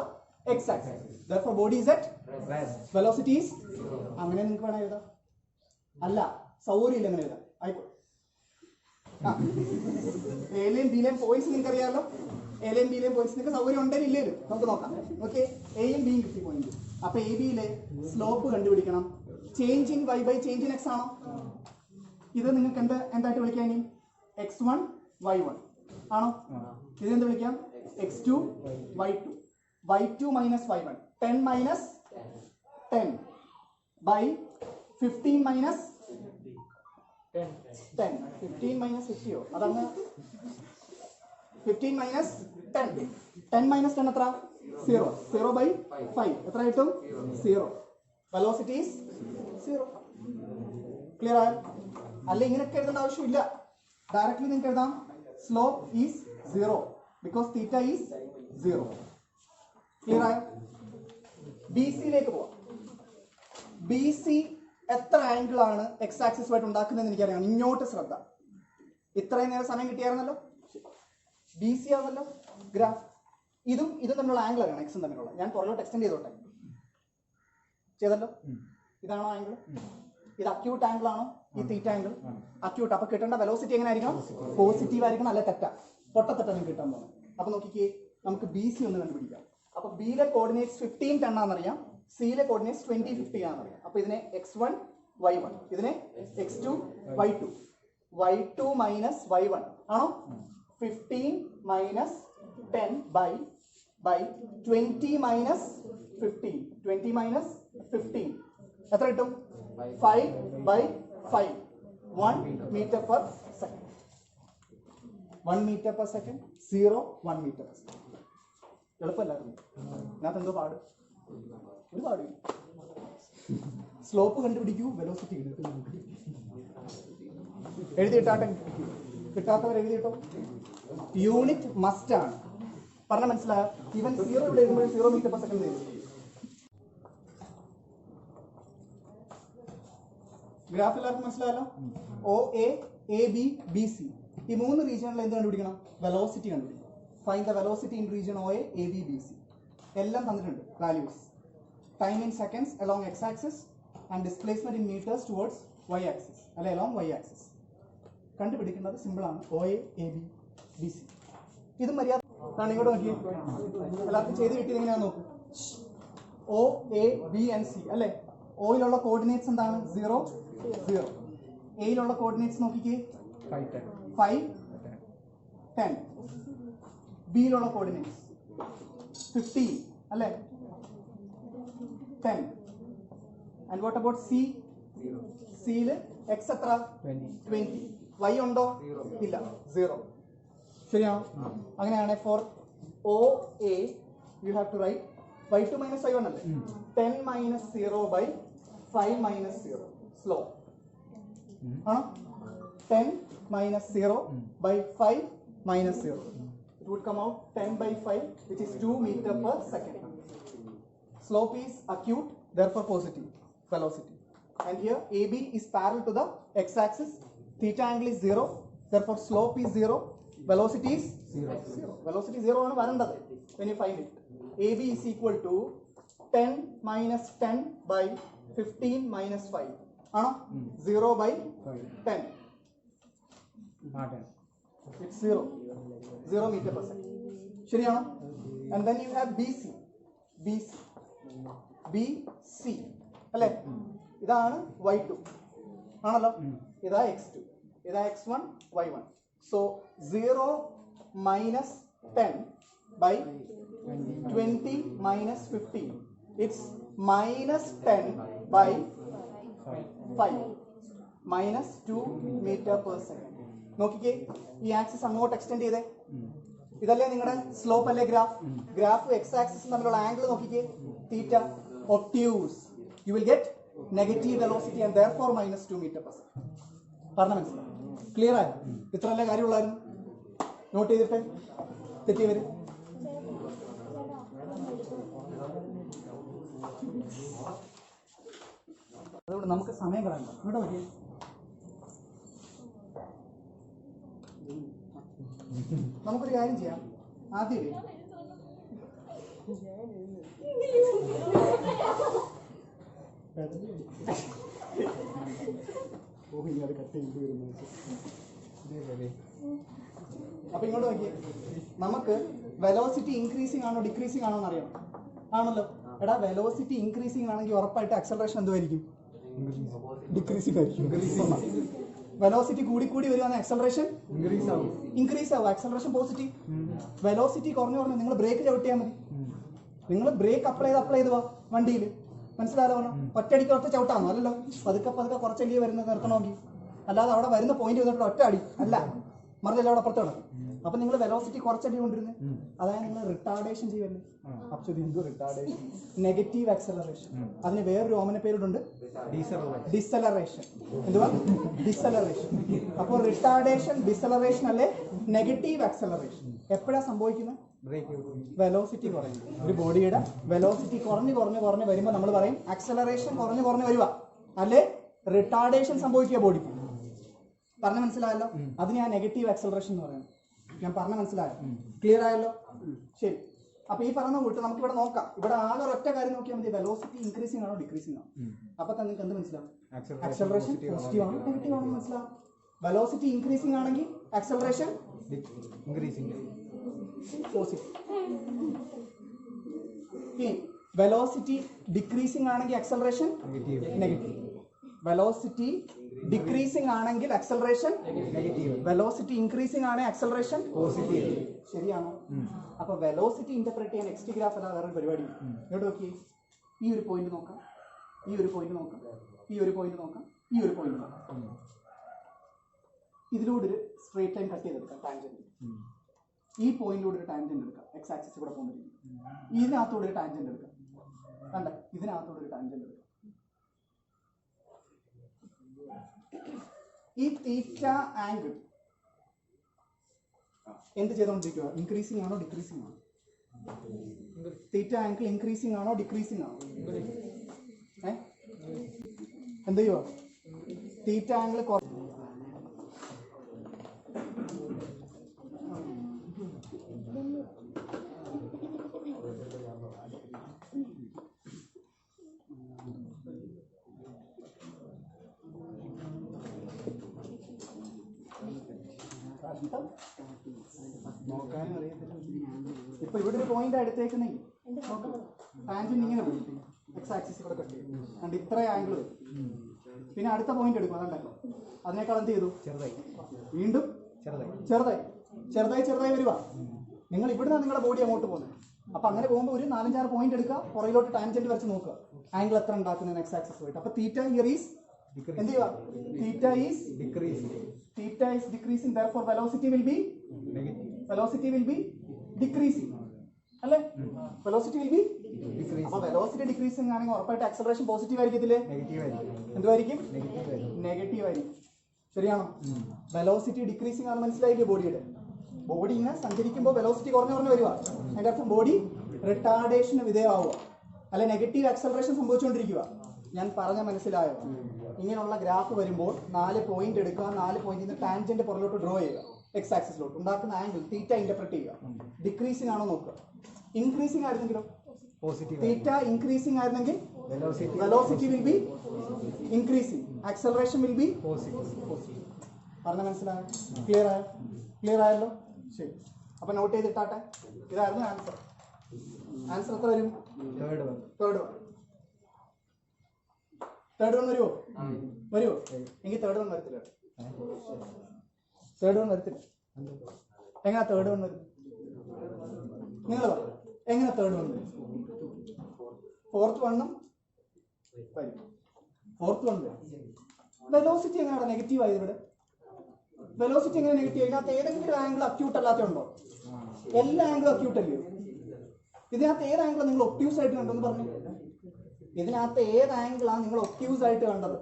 x axis. Therefore body is at rest. Velocity is അങ്ങനെ നിങ്ങൾക്ക് വേണം എഴുതാം. അല്ല സൗകര്യം ഇല്ല അങ്ങനെ എഴുതാം. ആയിക്കോട്ടെ. എയിലെയും ബിയിലെയും പോയിന്റ്സ് നിങ്ങൾക്ക് അറിയാമല്ലോ. എയിലെയും ബിയിലെയും പോയിന്റ്സ് നിങ്ങൾക്ക് സൗകര്യം ഉണ്ടെങ്കിൽ ഇല്ലേലും നമുക്ക് നോക്കാം. ഓക്കെ, എയും ബിയും കിട്ടി പോയിന്റ്. അപ്പൊ എ ബിയിലെ സ്ലോപ്പ് കണ്ടുപിടിക്കണം. Change in Y by change in X ആണോ? ഇത് നിങ്ങൾക്ക് എന്തായിട്ട് വിളിക്കാം? ഇനി x1 y1 ആണോ? ഇതെന്ത് വിളിക്കാം? x2 y2. y2 minus y1, 10 minus 10 by 15 minus 10. 15 minus 50 അതങ്ങ് 15 minus 10. 10 minus 10 എത്ര? 0. 0 by 5 എത്ര കിട്ടും? 0. Velocity is 0. ക്ലിയർ ആയോ? അല്ല ഇങ്ങനെയൊക്കെ എഴുതേണ്ട ആവശ്യമില്ല. ഡയറക്ട്ലി നിങ്ങൾക്ക് എഴുതാം slope is 0 because theta is 0. Clear ആയോ? ബി സിയിലേക്ക് പോവാം. ബി സി എത്ര ആംഗിൾ ആണ് എക്സ് ആക്സിസുമായിട്ട് ഉണ്ടാക്കുന്നതെന്ന് എനിക്കറിയാം. ഇങ്ങോട്ട് ശ്രദ്ധ. ഇത്രയും നേരം സമയം കിട്ടിയായിരുന്നല്ലോ. ബി സി ആണല്ലോ ഗ്രാഫ്. ഇതും തമ്മിലുള്ള ആംഗിൾ അറിയണം, എക്സും തമ്മിലുള്ള. ഞാൻ പുറകോട്ട് എക്സ്റ്റെൻഡ് ചെയ്തോട്ടെ. ചെയ്തല്ലോ. ഇതാണോ ആംഗിൾ? ഇത് അക്യൂട്ട് ആംഗിൾ ആണോ? ഈ തീറ്റ ആംഗിൾ അക്യൂട്ട്. അപ്പൊ കിട്ടേണ്ട വെലോസിറ്റി എങ്ങനെ ആയിരിക്കണം? പോസിറ്റീവ് ആയിരിക്കണം. അല്ലെ തെറ്റ? പൊട്ടത്തെറ്റ നിങ്ങൾക്ക് കിട്ടാൻ പോകുന്നത്. അപ്പൊ നോക്കിക്കേ, നമുക്ക് ബി സി ഒന്ന് കണ്ടുപിടിക്കാം. അപ്പൊ ബിയിലെ കോർഡിനേറ്റ്സ് 15 10 ആണെന്നറിയാം. സിയിലെ കോർഡിനേറ്റ്സ് 20 50 ആണെന്നറിയാം. അപ്പൊ ഇതിനെ x1 y1, ഇതിനെ x2 y2. y2 minus y1 ആണോ? 15 minus 10 by 20 minus 15. 20 minus 15 എത്ര കിട്ടും? 5 by 5. 1 meter per second. 1 meter per second. 0 1 meter per second. എളുപ്പമല്ലായിരുന്നു. ഇതിനകത്ത് എന്തോ പാട്? ഒരു പാടില്ല. സ്ലോപ്പ് കണ്ടുപിടിക്കൂ, വെലോസിറ്റി എഴുതിയിട്ടാട്ടെ. കിട്ടാത്തവർ എഴുതിയിട്ടോ. യൂണിറ്റ് മസ്റ്റ് ആണ്. പറഞ്ഞ മനസ്സിലായോ? ഈവൻ 0 ഇവിടെ എഴുതുമ്പോൾ 0 മീറ്റർ പെർ സെക്കൻഡ് എഴുതും. ഗ്രാഫ് എല്ലാവർക്കും മനസ്സിലായല്ലോ. O A, A B, B C, ഈ മൂന്ന് റീജിയണിൽ എന്ത് കണ്ടുപിടിക്കണം? വെലോസിറ്റി കണ്ടുപിടിക്കണം. Find the velocity in region O A, A B, B C. എല്ലാം തന്നിട്ടുണ്ട് values. Time in seconds along X axis and displacement in meters towards Y axis അല്ലെ along Y axis. കണ്ടുപിടിക്കുന്നത് സിമ്പിളാണ്. O A, A B, B C. ഇത് മര്യാദ ഇങ്ങോട്ട് നോക്കി. എല്ലാവർക്കും ചെയ്ത് കിട്ടിയത് എങ്ങനെയാണെന്ന് നോക്കൂ. O A B and C അല്ലെ. ഒയിലുള്ള കോർഡിനേറ്റ്സ് എന്താണ്? 0 0. എയിലുള്ള കോർഡിനേറ്റ്സ് നോക്കിക്കേ. 5 10. ബിയിലുള്ള കോർഡിനേറ്റ്സ് 15 അല്ലെ. 10. And what about C? സിയിൽ എക്സ് എത്ര? 20. വൈ ഉണ്ടോ? ഇല്ല, 0. ശരിയാണോ? അങ്ങനെയാണ് for O A you have to write y2 minus y1 അല്ലേ. 10 minus 0 by 5 minus 0. സ്ലോ ആണോ? 10 minus 0 by 5 minus 0. It would come out 10 by 5, which is 2 meter per second. Slope is acute, therefore positive velocity. And here AB is parallel to the x-axis. Theta angle is 0, therefore slope is 0. Velocity is 0. Velocity 0 ആണ് വരേണ്ടത് when you find it. AB is equal to 10 minus 10 by 15 minus 5 ആണോ? 0 by 10. It's 0 meter per second. ശരിയാണോ? And then you have BC അല്ലേ. ഇതാണ് y2 ആണല്ലോ. ഇതാ x2, ഇതാ x1 y1. So 0 minus 10 by 20 minus 15. It's minus 10 by 5 minus 2 meter per second. നോക്കിക്കേ, ഈ axis അങ്ങോട്ട് എക്സ്റ്റെൻഡ് ചെയ്തേ. ഇതല്ലേ നിങ്ങളുടെ സ്ലോപ്പ് അല്ലേ ഗ്രാഫ് എക്സ് ആക്സിസ് തമ്മിലുള്ള ആംഗിൾ നോക്കിക്കേ. Theta obtuse. You will get negative velocity and therefore minus 2 meter per second. പറഞ്ഞ മനസ്സിലായി? ക്ലിയർ ആയോ? ഇത്രയല്ലേ കാര്യമുള്ളായിരുന്നു. നോട്ട് ചെയ്തിട്ട് തെറ്റിയവര്. അതുകൊണ്ട് നമുക്ക് സമയം കളയണ്ട. ഇവിടെ നോക്കിയേ. നമുക്കൊരു കാര്യം ചെയ്യാം. ആദ്യമേ അത് കട്ട് ചെയ്ത് വരുന്നത് അപ്പൊ ഇങ്ങോട്ട് നോക്കിയേ, നമുക്ക് വെലോസിറ്റി ഇൻക്രീസിംഗ് ആണോ ഡിക്രീസിംഗ് ആണോ എന്ന് അറിയണം. ആണല്ലോ. എടാ വെലോസിറ്റി ഇൻക്രീസിംഗ് ആണെങ്കിൽ ഉറപ്പായിട്ട് ആക്സലറേഷൻ എന്തുമായിരിക്കും? ഡിക്രീസിംഗ് ആയിരിക്കും. വെലോസിറ്റി കൂടി വരുവാണെങ്കിൽ ആക്സലറേഷൻ ഇൻക്രീസ് ആവും. Acceleration positive. വെലോസിറ്റി കുറഞ്ഞു പറഞ്ഞാൽ നിങ്ങൾ ബ്രേക്ക് ചവിട്ടിയാൽ മതി. നിങ്ങൾ ബ്രേക്ക് അപ്ലൈ ചെയ്ത് വാ വണ്ടിയിൽ. മനസ്സിലാകാതെ പറഞ്ഞു ഒറ്റയടിക്ക് ഒറ്റ ചവിട്ടാണോ? അല്ലല്ലോ. പതുക്കെ കുറച്ചല്ലേ വരുന്നത് നിർത്തണമെങ്കിൽ. അല്ലാതെ അവിടെ വരുന്ന പോയിന്റ് വന്നിട്ട് ഒറ്റ അടി അല്ല, മറിച്ചല്ല അവിടെ അപ്പുറത്ത് കിടക്കും. അപ്പൊ നിങ്ങൾ വെലോസിറ്റി കുറച്ചടി കൊണ്ടിരുന്നത്, അതായത് നിങ്ങൾ റിട്ടാർഡേഷൻ ചെയ്യുമല്ലേ. അപ്പൊ എന്തോ റിട്ടാർഡേഷൻ, നെഗറ്റീവ് ആക്സലറേഷൻ. അതിന് വേറൊരു ഓമന പേരുണ്ട്, ഡിസലറേഷൻ. എന്തുവാ? ഡിസലറേഷൻ. അപ്പോൾ റിട്ടാർഡേഷൻ, ഡിസലറേഷൻ അല്ലെ നെഗറ്റീവ് ആക്സലറേഷൻ എപ്പോഴാ സംഭവിക്കുന്നത്? വെലോസിറ്റി കുറയും. ഒരു ബോഡിയുടെ വെലോസിറ്റി കുറഞ്ഞ് വരുമ്പോൾ നമ്മൾ പറയും ആക്സലറേഷൻ കുറഞ്ഞ് വരുക, അല്ലെ റിട്ടാർഡേഷൻ സംഭവിക്കുക ബോഡിക്ക്. പറഞ്ഞ മനസ്സിലായല്ലോ? അതിന് ഞാൻ നെഗറ്റീവ് ആക്സലറേഷൻ എന്ന് പറയുന്നത്. ഞാൻ പറഞ്ഞ മനസ്സിലായോ? ക്ലിയർ ആയല്ലോ? ശരി. അപ്പൊ ഈ പറഞ്ഞ കൂട്ട് നമുക്ക് ഇവിടെ നോക്കാം. ഇവിടെ ആകെ ഒറ്റ കാര്യം നോക്കിയാൽ മതി, വെലോസിറ്റി ഇൻക്രീസിംഗ് ആണോ ഡിക്രീസിംഗ് ആണോ. അപ്പൊ തന്നെ നിങ്ങൾക്ക് എന്ത് മനസ്സിലാവും? ആക്സലറേഷൻ പോസിറ്റീവ് ആണോ നെഗറ്റീവ് ആണോ മനസ്സിലാവും. വെലോസിറ്റി ഇൻക്രീസിംഗ് ആണെങ്കിൽ ആക്സലറേഷൻ പോസിറ്റീവ്. വെലോസിറ്റി ഡിക്രീസിംഗ് ആണെങ്കിൽ ആക്സലറേഷൻ നെഗറ്റീവ്. വെലോസിറ്റി ഡിക്രീസിംഗ് ആണെങ്കിൽ ആക്സലറേഷൻ നെഗറ്റീവ്. വെലോസിറ്റി ഇൻക്രീസിംഗ് ആണെങ്കിൽ ആക്സലറേഷൻ പോസിറ്റീവ്. ശരിയാണോ? അപ്പൊ വെലോസിറ്റി ഇന്റർപ്രറ്റ് ചെയ്യാൻ നെക്സ്റ്റ് ഗ്രാഫ് അല്ല വേറെ പരിപാടി. ഇങ്ങോട്ട് നോക്കി, ഈ ഒരു പോയിന്റ് നോക്കാം, ഈ ഒരു പോയിന്റ് നോക്കാം, ഈ ഒരു പോയിന്റ് നോക്കാം, ഈ ഒരു പോയിന്റ് നോക്കാം. ഇതിലൂടെ ഒരു സ്ട്രേറ്റ് ലൈൻ കട്ട് ചെയ്തെടുക്കാം, ടാൻജന്റ്. ഈ പോയിന്റിലൂടെ ഒരു ടാൻജന്റ് എടുക്കാം, എക്സ് ആക്സിസ് കൂടെ പോകുന്നില്ല. ഇതിനകത്തൂടെ ഒരു ടാൻജന്റ് എടുക്കാം, കണ്ട ഇതിനകത്തൂടെ ഒരു ടാൻജന്റ് എടുക്കാം. ഈ തീറ്റ ആംഗിൾ എന്ത് ചെയ്തോണ്ടിരിക്കുക? ഇൻക്രീസിംഗ് ആണോ ഡിക്രീസിംഗ് ആണോ? തീറ്റ ആംഗിൾ ഇൻക്രീസിംഗ് ആണോ ഡിക്രീസിംഗ് ആണോ? എന്ത് ചെയ്യുക? തീറ്റ ആംഗിൾ നോക്കാനും അറിയത്തില്ല. ഇപ്പൊ ഇവിടെ ഒരു പോയിന്റ് എടുത്തേക്കുന്നേ, ടാൻജന്റ് ഇങ്ങനെ പോയി എക്സ് ആക്സിസ് കൂടെ കട്ട് ചെയ്യും. അതുകൊണ്ട് ഇത്ര ആംഗിൾ വരും. പിന്നെ അടുത്ത പോയിന്റ് എടുക്കും, അതുണ്ടല്ലോ അതിനേക്കാൾ എന്ത് ചെയ്തു? വീണ്ടും ചെറുതായി വരിക. നിങ്ങൾ ഇവിടുന്ന് നിങ്ങളുടെ ബോഡി അങ്ങോട്ട് പോകുന്നത്. അപ്പൊ അങ്ങനെ പോകുമ്പോൾ ഒരു 4-5 പോയിന്റ് എടുക്കുക, പുറകിലോട്ട് ടാൻജന്റ് വരച്ച് നോക്കുക ആംഗിൾ എത്ര ഉണ്ടാക്കുന്നത് എക്സ് ആക്സിസ് പോയിട്ട്. അപ്പൊ തീറ്റ ഹിയർ ഈസ് എന്ത് ചെയ്യുക? Theta is decreasing, therefore velocity will be decreasing അല്ലേ? Velocity will be decreasing. അപ്പൊ വെലോസിറ്റി ഡിക്രീസിംഗ് ആണെങ്കിൽ ഉറപ്പായിട്ട് ആക്സലറേഷൻ പോസിറ്റീവ് ആയിരിക്കത്തില്ലേ? എന്തുമായിരിക്കും? നെഗറ്റീവ് ആയിരിക്കും. ശരിയാണോ? വെലോസിറ്റി ഡിക്രീസിംഗ് ആണ്, മനസ്സിലായില്ലേ? ബോഡി ഇങ്ങനെ സഞ്ചരിക്കുമ്പോൾ വെലോസിറ്റി കുറഞ്ഞു വരിക. അതിന്റെ അർത്ഥം ബോഡി റിട്ടാർഡേഷന് വിധേയമാവുക, അല്ലെ നെഗറ്റീവ് ആക്സലറേഷൻ സംഭവിച്ചുകൊണ്ടിരിക്കുക. ഞാൻ പറഞ്ഞ മനസ്സിലായോ? ഇങ്ങനെയുള്ള ഗ്രാഫ് വരുമ്പോൾ 4 പോയിന്റ് എടുക്കുക, 4 പോയിന്റിൽ നിന്ന് ടാൻജന്റ് പുറകിലോട്ട് ഡ്രോ ചെയ്യുക, എക്സ് ആക്സിസിലോട്ട് ഉണ്ടാക്കുന്ന ആംഗിൾ തീറ്റ ഇന്റർപ്രറ്റ് ചെയ്യുക. ഡിക്രീസിംഗ് ആണോ നോക്കുക. ഇൻക്രീസിംഗ് ആയിരുന്നെങ്കിലോ? തീറ്റ ഇൻക്രീസിംഗ് ആയിരുന്നെങ്കിൽ velocity will be increasing, acceleration will be positive. പറഞ്ഞ മനസ്സിലായോ? ക്ലിയർ ആയല്ലോ? ശരി. അപ്പൊ നോട്ട് ചെയ്തിട്ടാട്ടെ. ഇതായിരുന്നു ആൻസർ. എത്ര വരും? തേർഡ് വൺ വരുമോ? എങ്കിൽ തേർഡ് വൺ വരത്തില്ല. എങ്ങനെ തേർഡ് വൺ വരും? നിങ്ങൾ എങ്ങനെ തേർഡ് വൺ വരും? ഫോർത്ത് വണ്ണും വരും. വെലോസിറ്റി എങ്ങനെയാണ് നെഗറ്റീവ് ആയത്? ഇവിടെ വെലോസിറ്റി എങ്ങനെ നെഗറ്റീവ്? ഇതിനകത്ത് ഏതെങ്കിലും ആംഗിൾ അക്യൂട്ട് അല്ലാത്ത ഉണ്ടോ? എല്ലാ ആംഗിളും അക്യൂട്ട് അല്ലയോ? ഇതിനകത്ത് ഏത് ആംഗിൾ നിങ്ങൾ ഒപ്റ്റ്യൂസ് ആയിട്ട് കണ്ടെന്ന് പറഞ്ഞു? ഇതിനകത്ത് ഏത് ആംഗിളാണ് നിങ്ങൾ ഒപ്റ്റ്യൂസ് ആയിട്ട് കണ്ടത്?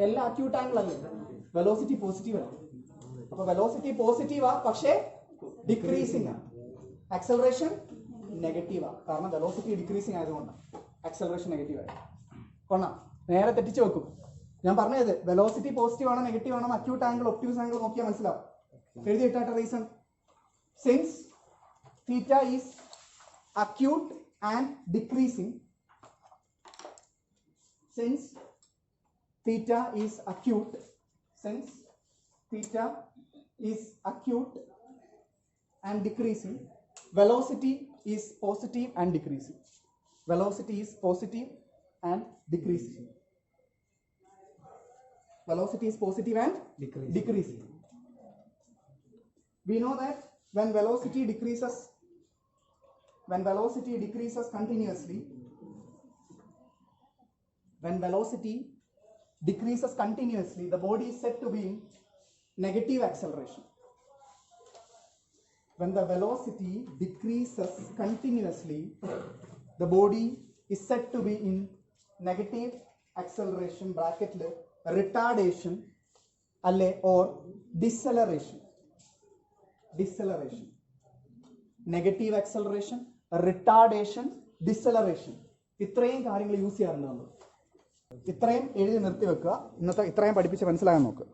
എല്ലാം അക്യൂട്ട് ആംഗിൾ അല്ലേ? വെലോസിറ്റി പോസിറ്റീവ് ആണ്. അപ്പൊ വെലോസിറ്റി പോസിറ്റീവാ, പക്ഷേ ഡിക്രീസിംഗ് ആണ്. ആക്സലറേഷൻ നെഗറ്റീവാ, കാരണം വെലോസിറ്റി ഡിക്രീസിംഗ് ആയതുകൊണ്ടാണ് ആക്സലറേഷൻ നെഗറ്റീവ് ആയത്. കൊള്ളാം, നേരെ തെറ്റിച്ച് വെക്കും. ഞാൻ പറഞ്ഞത് വെലോസിറ്റി പോസിറ്റീവ് ആണോ നെഗറ്റീവ് ആണോ അക്യൂട്ട് ആംഗിൾ ഒപ്റ്റ്യൂസ് ആംഗിൾ നോക്കിയാൽ മനസ്സിലാവും. എഴുതിയിട്ടാട്ട reason. Since theta is acute and decreasing, since theta is acute, since theta is acute and decreasing. Velocity is positive and decreasing. Velocity is positive and decreasing. Velocity is positive and decreasing. We know that when velocity decreases continuously, the body is said to be in negative acceleration. When the velocity decreases continuously, the body is said to be in negative acceleration, bracket retardation or deceleration. Negative acceleration, retardation, deceleration. ഇത്രയും കാര്യങ്ങൾ use ചെയ്യാറുണ്ട് നമ്മൾ. ഇത്രയും എഴുതി നിർത്തി വെക്കുക. ഇന്നത്തെ ഇത്രയും പഠിപ്പിച്ച് മനസ്സിലാകാൻ നോക്കുക.